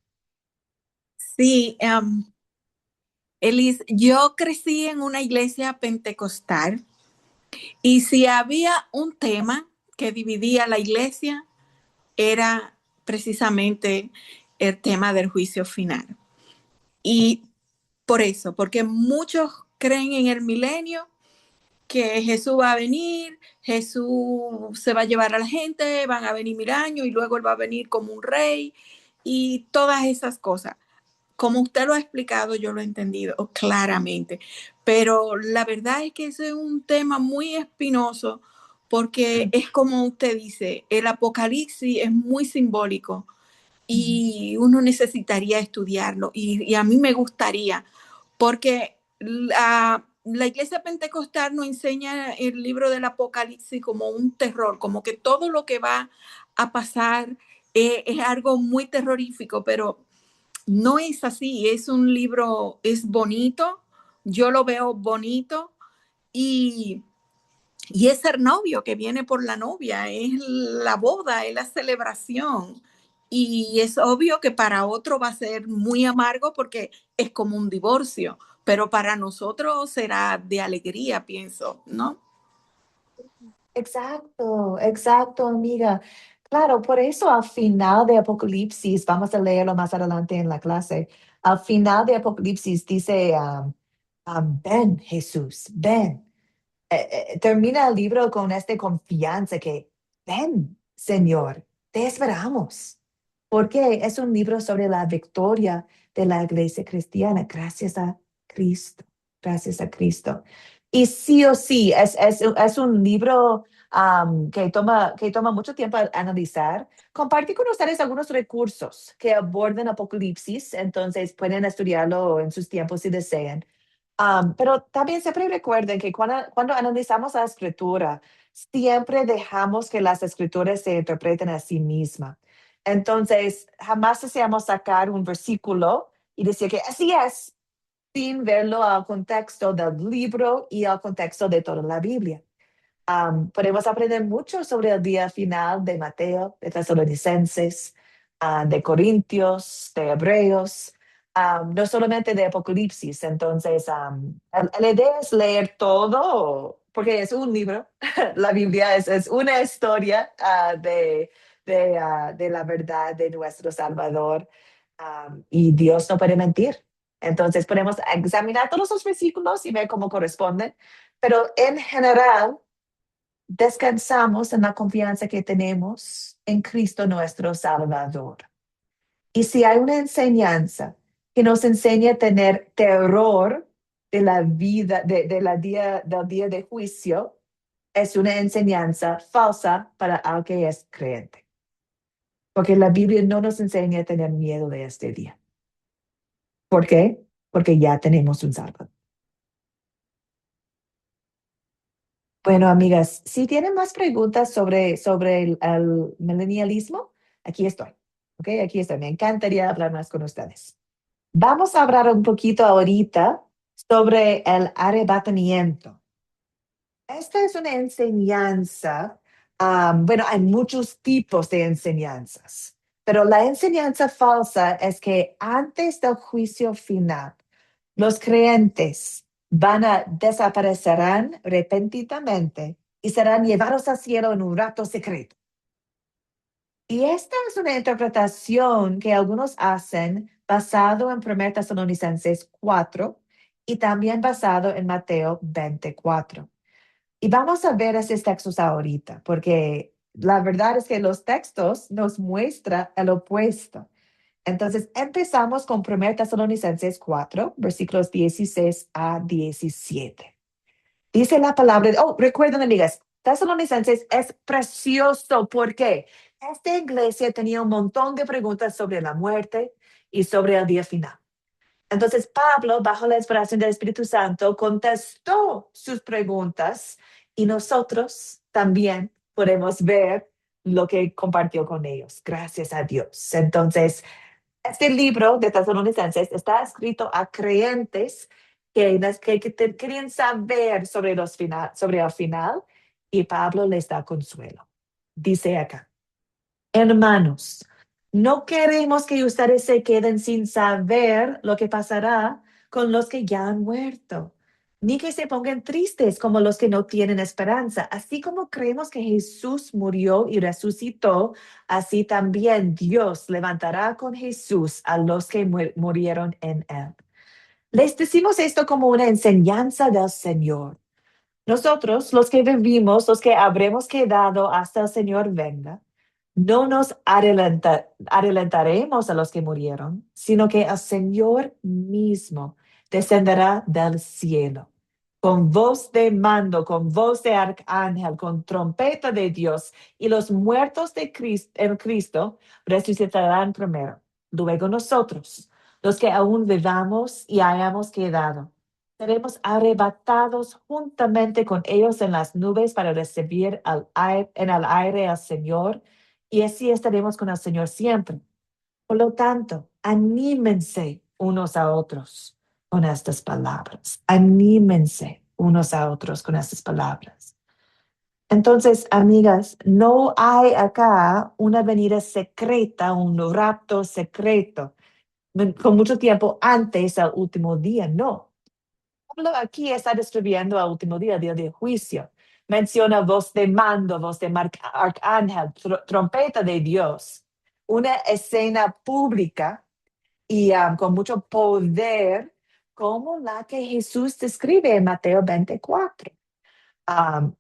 Sí, Elis, yo crecí en una iglesia pentecostal y si había un tema que dividía la iglesia, era precisamente el tema del juicio final. Y por eso, porque muchos creen en el milenio, que Jesús va a venir, Jesús se va a llevar a la gente, van a venir 1000 años y luego él va a venir como un rey y todas esas cosas. Como usted lo ha explicado, yo lo he entendido claramente, pero la verdad es que ese es un tema muy espinoso porque es como usted dice, el Apocalipsis es muy simbólico y uno necesitaría estudiarlo y a mí me gustaría porque la iglesia pentecostal nos enseña el libro del Apocalipsis como un terror, como que todo lo que va a pasar es algo muy terrorífico, pero no es así. Es un libro, es bonito, yo lo veo bonito y es el novio que viene por la novia, es la boda, es la celebración. Y es obvio que para otro va a ser muy amargo porque es como un divorcio, pero para nosotros será de alegría, pienso, ¿no?
Exacto, exacto, amiga. Claro, por eso al final de Apocalipsis, vamos a leerlo más adelante en la clase, al final de Apocalipsis dice, ven Jesús, ven. Termina el libro con esta confianza que, ven, Señor, te esperamos. Porque es un libro sobre la victoria de la iglesia cristiana, gracias a Cristo, gracias a Cristo. Y sí o sí, es un libro que toma mucho tiempo a analizar. Compartí con ustedes algunos recursos que abordan Apocalipsis, entonces pueden estudiarlo en sus tiempos si desean. Pero también siempre recuerden que cuando analizamos la escritura, siempre dejamos que las escrituras se interpreten a sí mismas. Entonces, jamás deseamos sacar un versículo y decir que así es, sin verlo al contexto del libro y al contexto de toda la Biblia. Podemos aprender mucho sobre el día final de Mateo, de Tesalonicenses, de Corintios, de Hebreos, no solamente de Apocalipsis. Entonces, la idea es leer todo, porque es un libro. La Biblia es una historia de la verdad de nuestro Salvador, y Dios no puede mentir. Entonces, podemos examinar todos los versículos y ver cómo corresponden, pero en general, descansamos en la confianza que tenemos en Cristo nuestro Salvador. Y si hay una enseñanza que nos enseña a tener terror de la vida, del día de juicio, es una enseñanza falsa para el que es creyente. Porque la Biblia no nos enseña a tener miedo de este día. ¿Por qué? Porque ya tenemos un Salvador. Bueno, amigas, si tienen más preguntas sobre el milenialismo, aquí estoy. ¿Ok? Aquí estoy. Me encantaría hablar más con ustedes. Vamos a hablar un poquito ahorita sobre el arrebatamiento. Esta es una enseñanza. Bueno, hay muchos tipos de enseñanzas, pero la enseñanza falsa es que antes del juicio final, los creyentes desaparecerán repentinamente y serán llevados al cielo en un rapto secreto. Y esta es una interpretación que algunos hacen basado en 1 Tesalonicenses 4 y también basado en Mateo 24. Y vamos a ver esos textos ahorita, porque la verdad es que los textos nos muestran el opuesto. Entonces, empezamos con 1 Tesalonicenses 4, versículos 16 a 17. Dice la palabra, recuerden, amigas, Tesalonicenses es precioso porque esta iglesia tenía un montón de preguntas sobre la muerte y sobre el día final. Entonces, Pablo, bajo la inspiración del Espíritu Santo, contestó sus preguntas y nosotros también podemos ver lo que compartió con ellos. Gracias a Dios. Entonces, este libro de Tesalonicenses está escrito a creyentes que querían saber sobre el final, y Pablo les da consuelo. Dice acá, hermanos, no queremos que ustedes se queden sin saber lo que pasará con los que ya han muerto, ni que se pongan tristes como los que no tienen esperanza. Así como creemos que Jesús murió y resucitó, así también Dios levantará con Jesús a los que murieron en él. Les decimos esto como una enseñanza del Señor. Nosotros, los que vivimos, los que habremos quedado hasta el Señor venga, no nos adelantaremos a los que murieron, sino que el Señor mismo descenderá del cielo, con voz de mando, con voz de arcángel, con trompeta de Dios, y los muertos en Cristo resucitarán primero. Luego nosotros, los que aún vivamos y hayamos quedado, seremos arrebatados juntamente con ellos en las nubes para recibir en el aire al Señor, y así estaremos con el Señor siempre. Por lo tanto, anímense unos a otros con estas palabras. Anímense unos a otros con estas palabras. Entonces, amigas, no hay acá una venida secreta, un rapto secreto, con mucho tiempo antes del último día, no. Pablo aquí está describiendo al último día, día de juicio. Menciona voz de mando, voz de arcángel, trompeta de Dios. Una escena pública y con mucho poder, como la que Jesús describe en Mateo 24.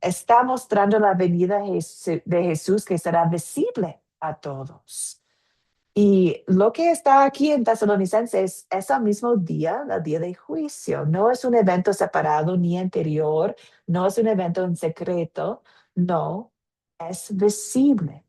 Está mostrando la venida de Jesús que será visible a todos. Y lo que está aquí en Tesalonicenses es el mismo día, el día de juicio. No es un evento separado ni anterior, no es un evento en secreto, no, es visible.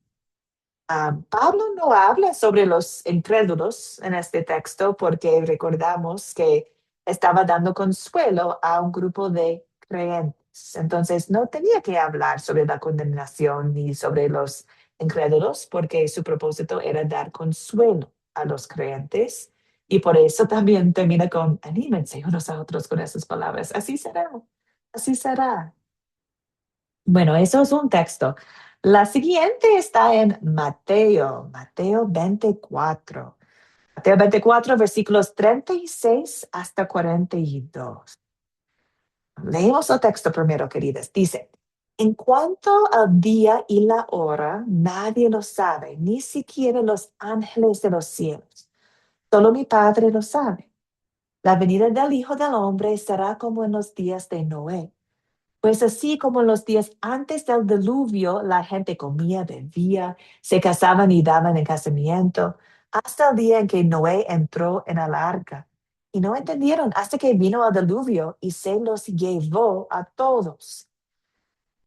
Pablo no habla sobre los incrédulos en este texto porque recordamos que estaba dando consuelo a un grupo de creyentes. Entonces no tenía que hablar sobre la condenación ni sobre los incrédulos porque su propósito era dar consuelo a los creyentes. Y por eso también termina con anímense unos a otros con esas palabras. Así será, así será. Bueno, eso es un texto. La siguiente está en Mateo 24. Mateo 24, versículos 36 hasta 42. Leemos el texto primero, queridas. Dice, en cuanto al día y la hora, nadie lo sabe, ni siquiera los ángeles de los cielos. Solo mi Padre lo sabe. La venida del Hijo del Hombre será como en los días de Noé. Pues así como en los días antes del diluvio, la gente comía, bebía, se casaban y daban en casamiento, hasta el día en que Noé entró en el arca. Y no entendieron hasta que vino el diluvio y se los llevó a todos.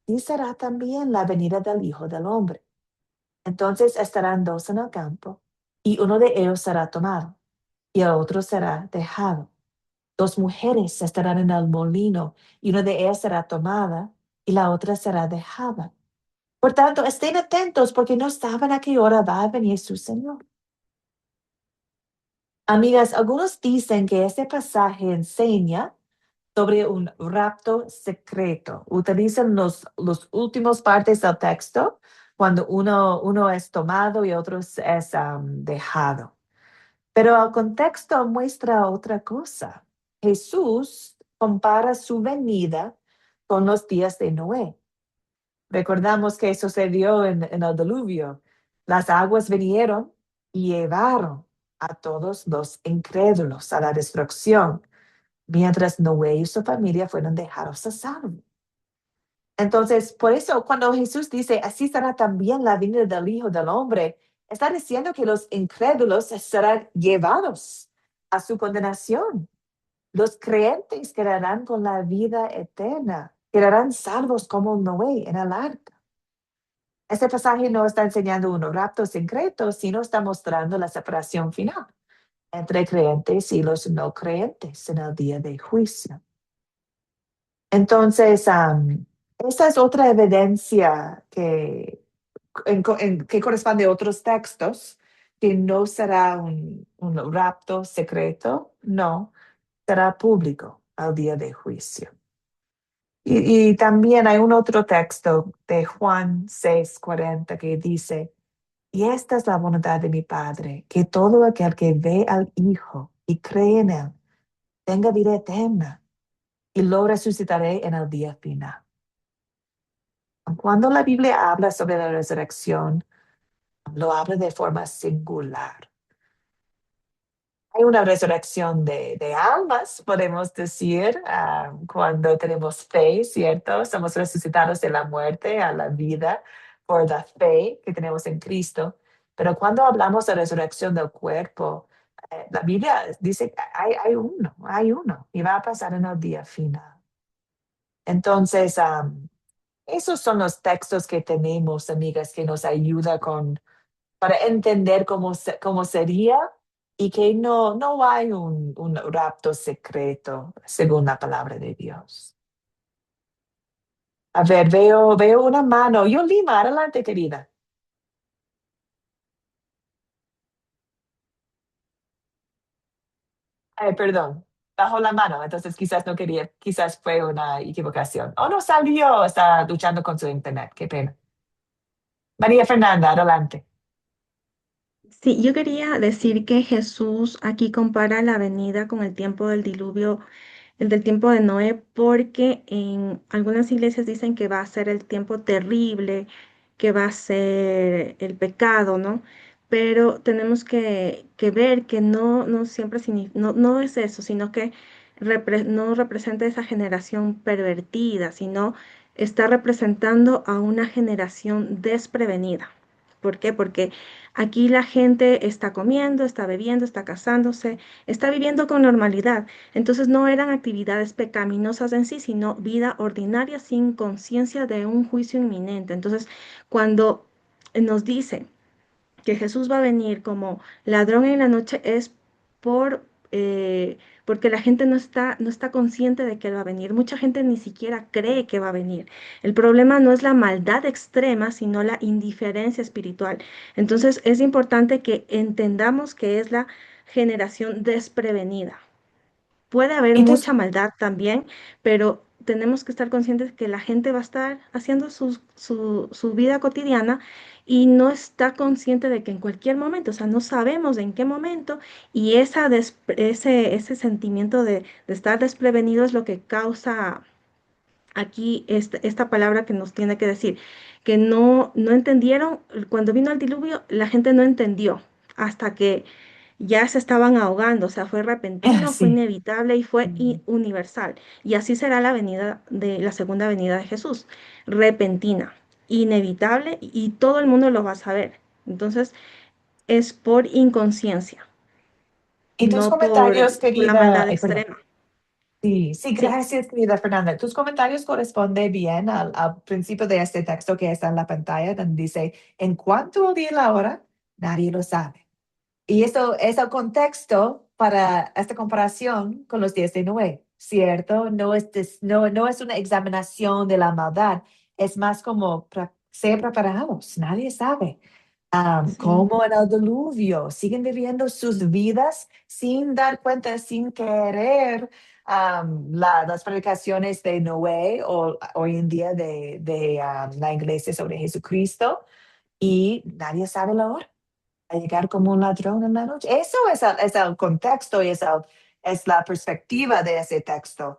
Y será también la venida del Hijo del Hombre. Entonces estarán dos en el campo, y uno de ellos será tomado, y el otro será dejado. Dos mujeres estarán en el molino, y una de ellas será tomada y la otra será dejada. Por tanto, estén atentos porque no saben a qué hora va a venir su Señor. Amigas, algunos dicen que este pasaje enseña sobre un rapto secreto. Utilizan los últimos partes del texto cuando uno es tomado y otro es dejado. Pero el contexto muestra otra cosa. Jesús compara su venida con los días de Noé. Recordamos que sucedió en el diluvio. Las aguas vinieron y llevaron a todos los incrédulos a la destrucción, mientras Noé y su familia fueron dejados a salvo. Entonces, por eso cuando Jesús dice, así será también la venida del Hijo del Hombre, está diciendo que los incrédulos serán llevados a su condenación. Los creyentes quedarán con la vida eterna, quedarán salvos como Noé en el arca. Este pasaje no está enseñando un rapto secreto, sino está mostrando la separación final entre creyentes y los no creyentes en el día de juicio. Entonces, esta es otra evidencia que corresponde a otros textos, que no será un rapto secreto, no, será público al día de juicio. Y también hay un otro texto de Juan 6:40 que dice, y esta es la voluntad de mi Padre, que todo aquel que ve al Hijo y cree en Él tenga vida eterna, y lo resucitaré en el día final. Cuando la Biblia habla sobre la resurrección, lo habla de forma singular. Hay una resurrección de almas, podemos decir, cuando tenemos fe, ¿cierto? Somos resucitados de la muerte a la vida por la fe que tenemos en Cristo. Pero cuando hablamos de resurrección del cuerpo, la Biblia dice que hay uno, y va a pasar en el día final. Entonces, esos son los textos que tenemos, amigas, que nos ayuda para entender cómo sería y que no hay un rapto secreto según la palabra de Dios. A ver, veo una mano. Yolima, adelante, querida. Perdón, bajó la mano, entonces quizás no quería, quizás fue una equivocación. Oh, no salió, está luchando con su internet, qué pena. María Fernanda, adelante.
Sí, yo quería decir que Jesús aquí compara la venida con el tiempo del diluvio, el del tiempo de Noé, porque en algunas iglesias dicen que va a ser el tiempo terrible, que va a ser el pecado, ¿no? Pero tenemos que ver que no siempre no es eso, sino que no representa esa generación pervertida, sino está representando a una generación desprevenida. ¿Por qué? Porque aquí la gente está comiendo, está bebiendo, está casándose, está viviendo con normalidad. Entonces no eran actividades pecaminosas en sí, sino vida ordinaria sin conciencia de un juicio inminente. Entonces, cuando nos dice que Jesús va a venir como ladrón en la noche es por, porque la gente no está consciente de que él va a venir. Mucha gente ni siquiera cree que va a venir. El problema no es la maldad extrema, sino la indiferencia espiritual. Entonces es importante que entendamos que es la generación desprevenida. Puede haber
Y tú,
mucha maldad también, pero tenemos que estar conscientes que la gente va a estar haciendo su vida cotidiana y no está consciente de que en cualquier momento, o sea, no sabemos en qué momento, y ese sentimiento de estar desprevenido es lo que causa aquí esta palabra que nos tiene que decir, que no entendieron, cuando vino el diluvio, la gente no entendió hasta que ya se estaban ahogando, o sea, fue repentino, fue
sí.
inevitable y fue
Mm.
universal. Y así será la segunda venida de Jesús, repentina, inevitable y todo el mundo lo va a saber. Entonces, es por inconsciencia,
Y tus
no
comentarios,
por la
querida,
maldad
perdón.
extrema.
Sí, sí,
Sí.
gracias, querida Fernanda. Tus comentarios corresponden bien al principio de este texto que está en la pantalla, donde dice, en cuanto al día y la hora, nadie lo sabe. Y esto es el contexto para esta comparación con los días de Noé, ¿cierto? No es una examinación de la maldad, es más como ser preparados, nadie sabe.
Sí.
Como en el diluvio, siguen viviendo sus vidas sin dar cuenta, sin querer las predicaciones de Noé o hoy en día de la iglesia sobre Jesucristo y nadie sabe la hora a llegar como un ladrón en la noche. Eso es el contexto y es la perspectiva de ese texto.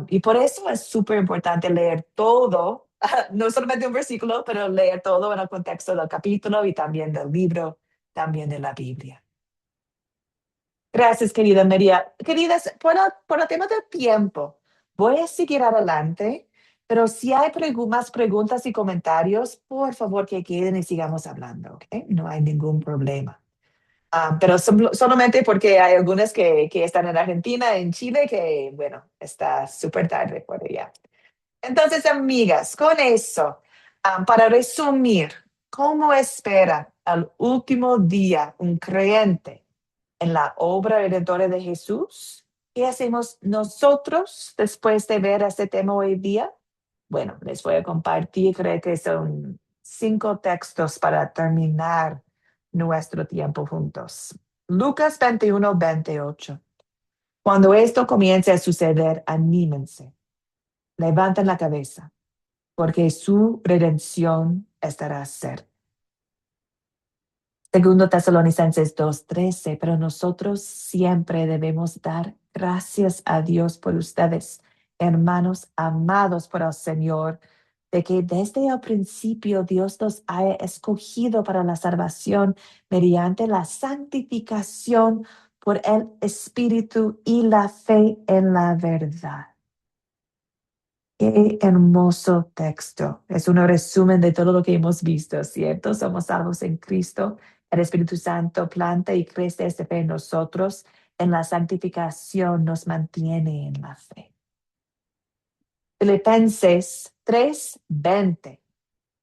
Y por eso es súper importante leer todo, no solamente un versículo, pero leer todo en el contexto del capítulo y también del libro, también de la Biblia. Gracias, querida María. Queridas, por el tema del tiempo, voy a seguir adelante, pero si hay más preguntas y comentarios, por favor que queden y sigamos hablando, ¿ok? No hay ningún problema. Pero solamente porque hay algunas que están en Argentina, en Chile, que, bueno, está súper tarde por allá. Entonces, amigas, con eso, para resumir, ¿cómo espera al último día un creyente en la obra redentora de Jesús? ¿Qué hacemos nosotros después de ver este tema hoy día? Bueno, les voy a compartir, creo que son 5 textos para terminar nuestro tiempo juntos. Lucas 21-28. Cuando esto comience a suceder, anímense, levanten la cabeza, porque su redención estará cerca. Segundo Tesalonicenses 2:13, pero nosotros siempre debemos dar gracias a Dios por ustedes, hermanos amados por el Señor, de que desde el principio Dios nos haya escogido para la salvación mediante la santificación por el Espíritu y la fe en la verdad. Qué hermoso texto. Es un resumen de todo lo que hemos visto, ¿cierto? Somos salvos en Cristo. El Espíritu Santo planta y crece esta fe en nosotros. En la santificación nos mantiene en la fe. Filipenses 3:20.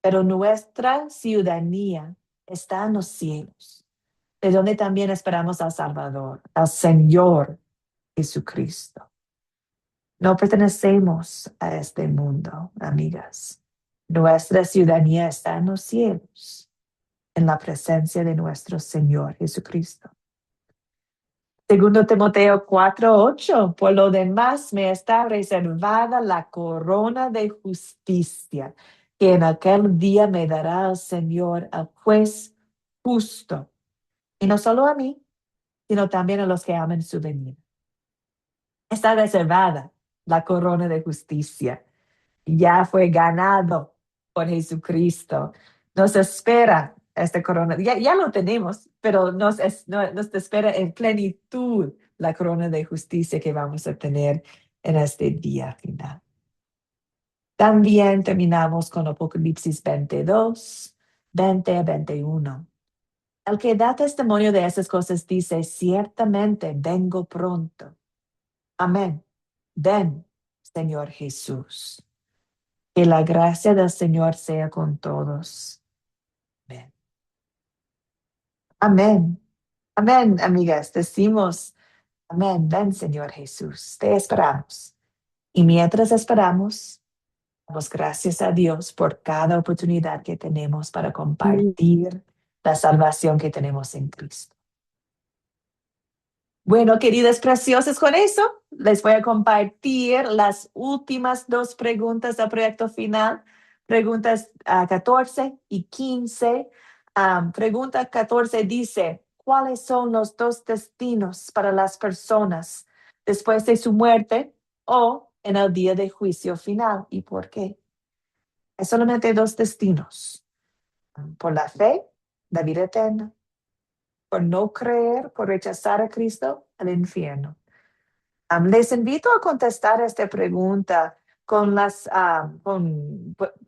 Pero nuestra ciudadanía está en los cielos, de donde también esperamos al Salvador, al Señor Jesucristo. No pertenecemos a este mundo, amigas. Nuestra ciudadanía está en los cielos, en la presencia de nuestro Señor Jesucristo. Segundo Timoteo 4:8, por lo demás me está reservada la corona de justicia, que en aquel día me dará el Señor, el juez justo. Y no solo a mí, sino también a los que aman su venida. Está reservada la corona de justicia. Ya fue ganado por Jesucristo. Nos espera esta corona. Ya lo tenemos, pero nos espera en plenitud la corona de justicia que vamos a tener en este día final. También terminamos con Apocalipsis 22, 20 a 21. El que da testimonio de esas cosas dice, ciertamente vengo pronto. Amén. Ven, Señor Jesús. Que la gracia del Señor sea con todos. Amén. Amén. Amén, amigas. Decimos, amén. Ven, Señor Jesús. Te esperamos. Y mientras esperamos, damos gracias a Dios por cada oportunidad que tenemos para compartir la salvación que tenemos en Cristo. Bueno, queridas preciosas, con eso les voy a compartir las últimas 2 preguntas del proyecto final. Preguntas 14 y 15. Pregunta 14 dice, ¿cuáles son los 2 destinos para las personas después de su muerte o en el día de juicio final? ¿Y por qué? Hay solamente 2 destinos. Por la fe, la vida eterna. Por no creer, por rechazar a Cristo, al infierno. Les invito a contestar esta pregunta con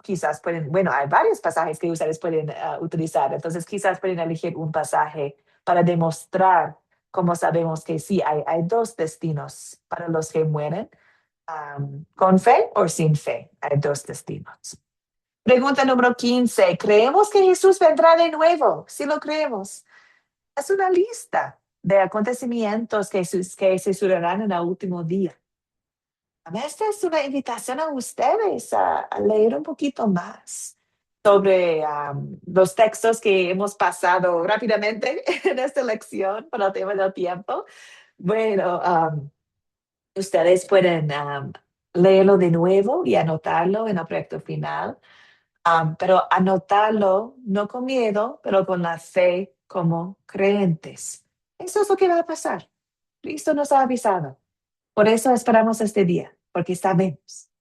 quizás pueden, bueno, hay varios pasajes que ustedes pueden utilizar, entonces quizás pueden elegir un pasaje para demostrar cómo sabemos que sí, hay 2 destinos para los que mueren, con fe o sin fe, hay 2 destinos. Pregunta número 15, ¿creemos que Jesús vendrá de nuevo? Sí lo creemos. Es una lista de acontecimientos que se sucederán en el último día. Esta es una invitación a ustedes a leer un poquito más sobre los textos que hemos pasado rápidamente en esta lección para el tema del tiempo. Bueno, ustedes pueden leerlo de nuevo y anotarlo en el proyecto final. Pero anotarlo no con miedo, pero con la fe como creyentes. Eso es lo que va a pasar. Cristo nos ha avisado. Por eso esperamos este día, porque sabemos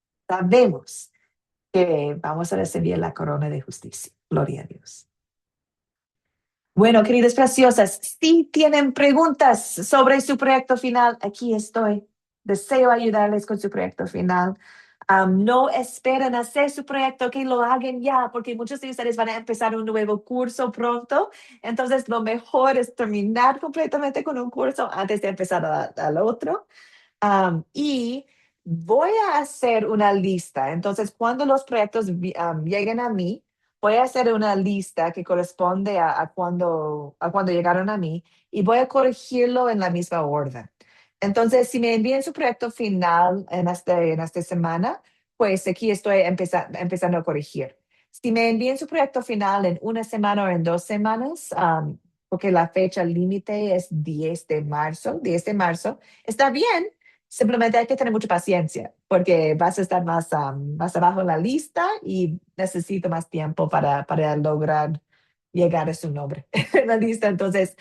que vamos a recibir la corona de justicia. Gloria a Dios. Bueno, queridas preciosas, si tienen preguntas sobre su proyecto final, aquí estoy. Deseo ayudarles con su proyecto final. No esperen hacer su proyecto, que lo hagan ya, porque muchos de ustedes van a empezar un nuevo curso pronto. Entonces, lo mejor es terminar completamente con un curso antes de empezar al otro. Y voy a hacer una lista. Entonces, cuando los proyectos lleguen a mí, voy a hacer una lista que corresponde a cuando llegaron a mí y voy a corregirlo en la misma orden. Entonces, si me envían su proyecto final en esta semana, pues aquí estoy empezando a corregir. Si me envían su proyecto final en una semana o en 2 semanas, porque la fecha límite es 10 de marzo, está bien. Simplemente hay que tener mucha paciencia porque vas a estar más abajo en la lista y necesito más tiempo para lograr llegar a su nombre en la lista. Entonces,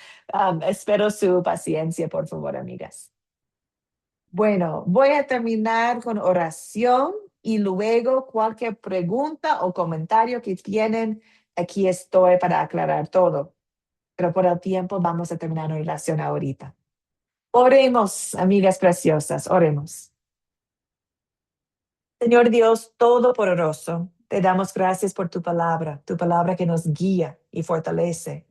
espero su paciencia, por favor, amigas. Bueno, voy a terminar con oración y luego cualquier pregunta o comentario que tienen, aquí estoy para aclarar todo. Pero por el tiempo vamos a terminar la oración ahorita. Oremos, amigas preciosas, oremos. Señor Dios Todopoderoso, te damos gracias por tu palabra que nos guía y fortalece.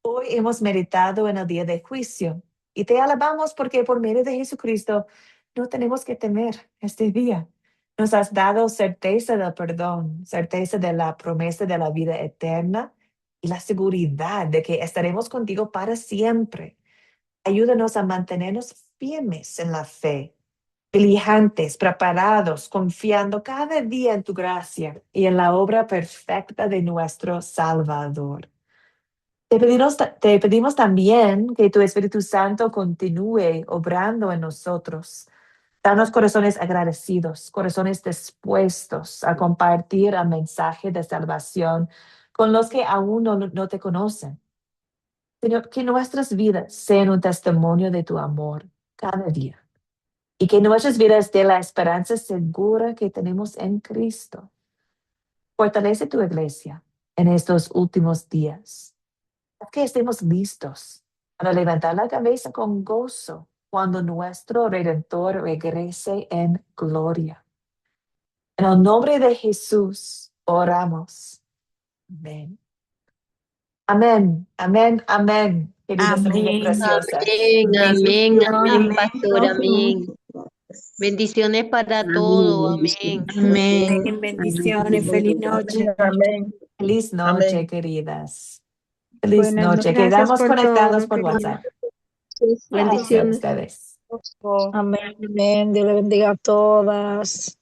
Hoy hemos meditado en el día de juicio y te alabamos porque por medio de Jesucristo no tenemos que temer este día. Nos has dado certeza del perdón, certeza de la promesa de la vida eterna y la seguridad de que estaremos contigo para siempre. Ayúdanos a mantenernos firmes en la fe, diligentes, preparados, confiando cada día en tu gracia y en la obra perfecta de nuestro Salvador. Te pedimos también que tu Espíritu Santo continúe obrando en nosotros. Danos corazones agradecidos, corazones dispuestos a compartir el mensaje de salvación con los que aún no te conocen. Señor, que nuestras vidas sean un testimonio de tu amor cada día y que nuestras vidas den la esperanza segura que tenemos en Cristo. Fortalece tu iglesia en estos últimos días. Haz que estemos listos para levantar la cabeza con gozo cuando nuestro Redentor regrese en gloria. En el nombre de Jesús oramos. Amén. Amén, amén, amén. Queridas amigas
Amén.
preciosas.
Amén, amén, amén,
Bendiciones.
pastor, amén. Bendiciones para todo, amén.
Amén. Bendiciones. Feliz noche.
Amén.
Feliz noche,
Amén.
queridas. Feliz
Buenas
noche.
noches.
Gracias
Quedamos
por
conectados
todo,
por
querida.
WhatsApp.
Bendiciones.
Gracias a ustedes.
Amén, amén. Dios le bendiga a todas.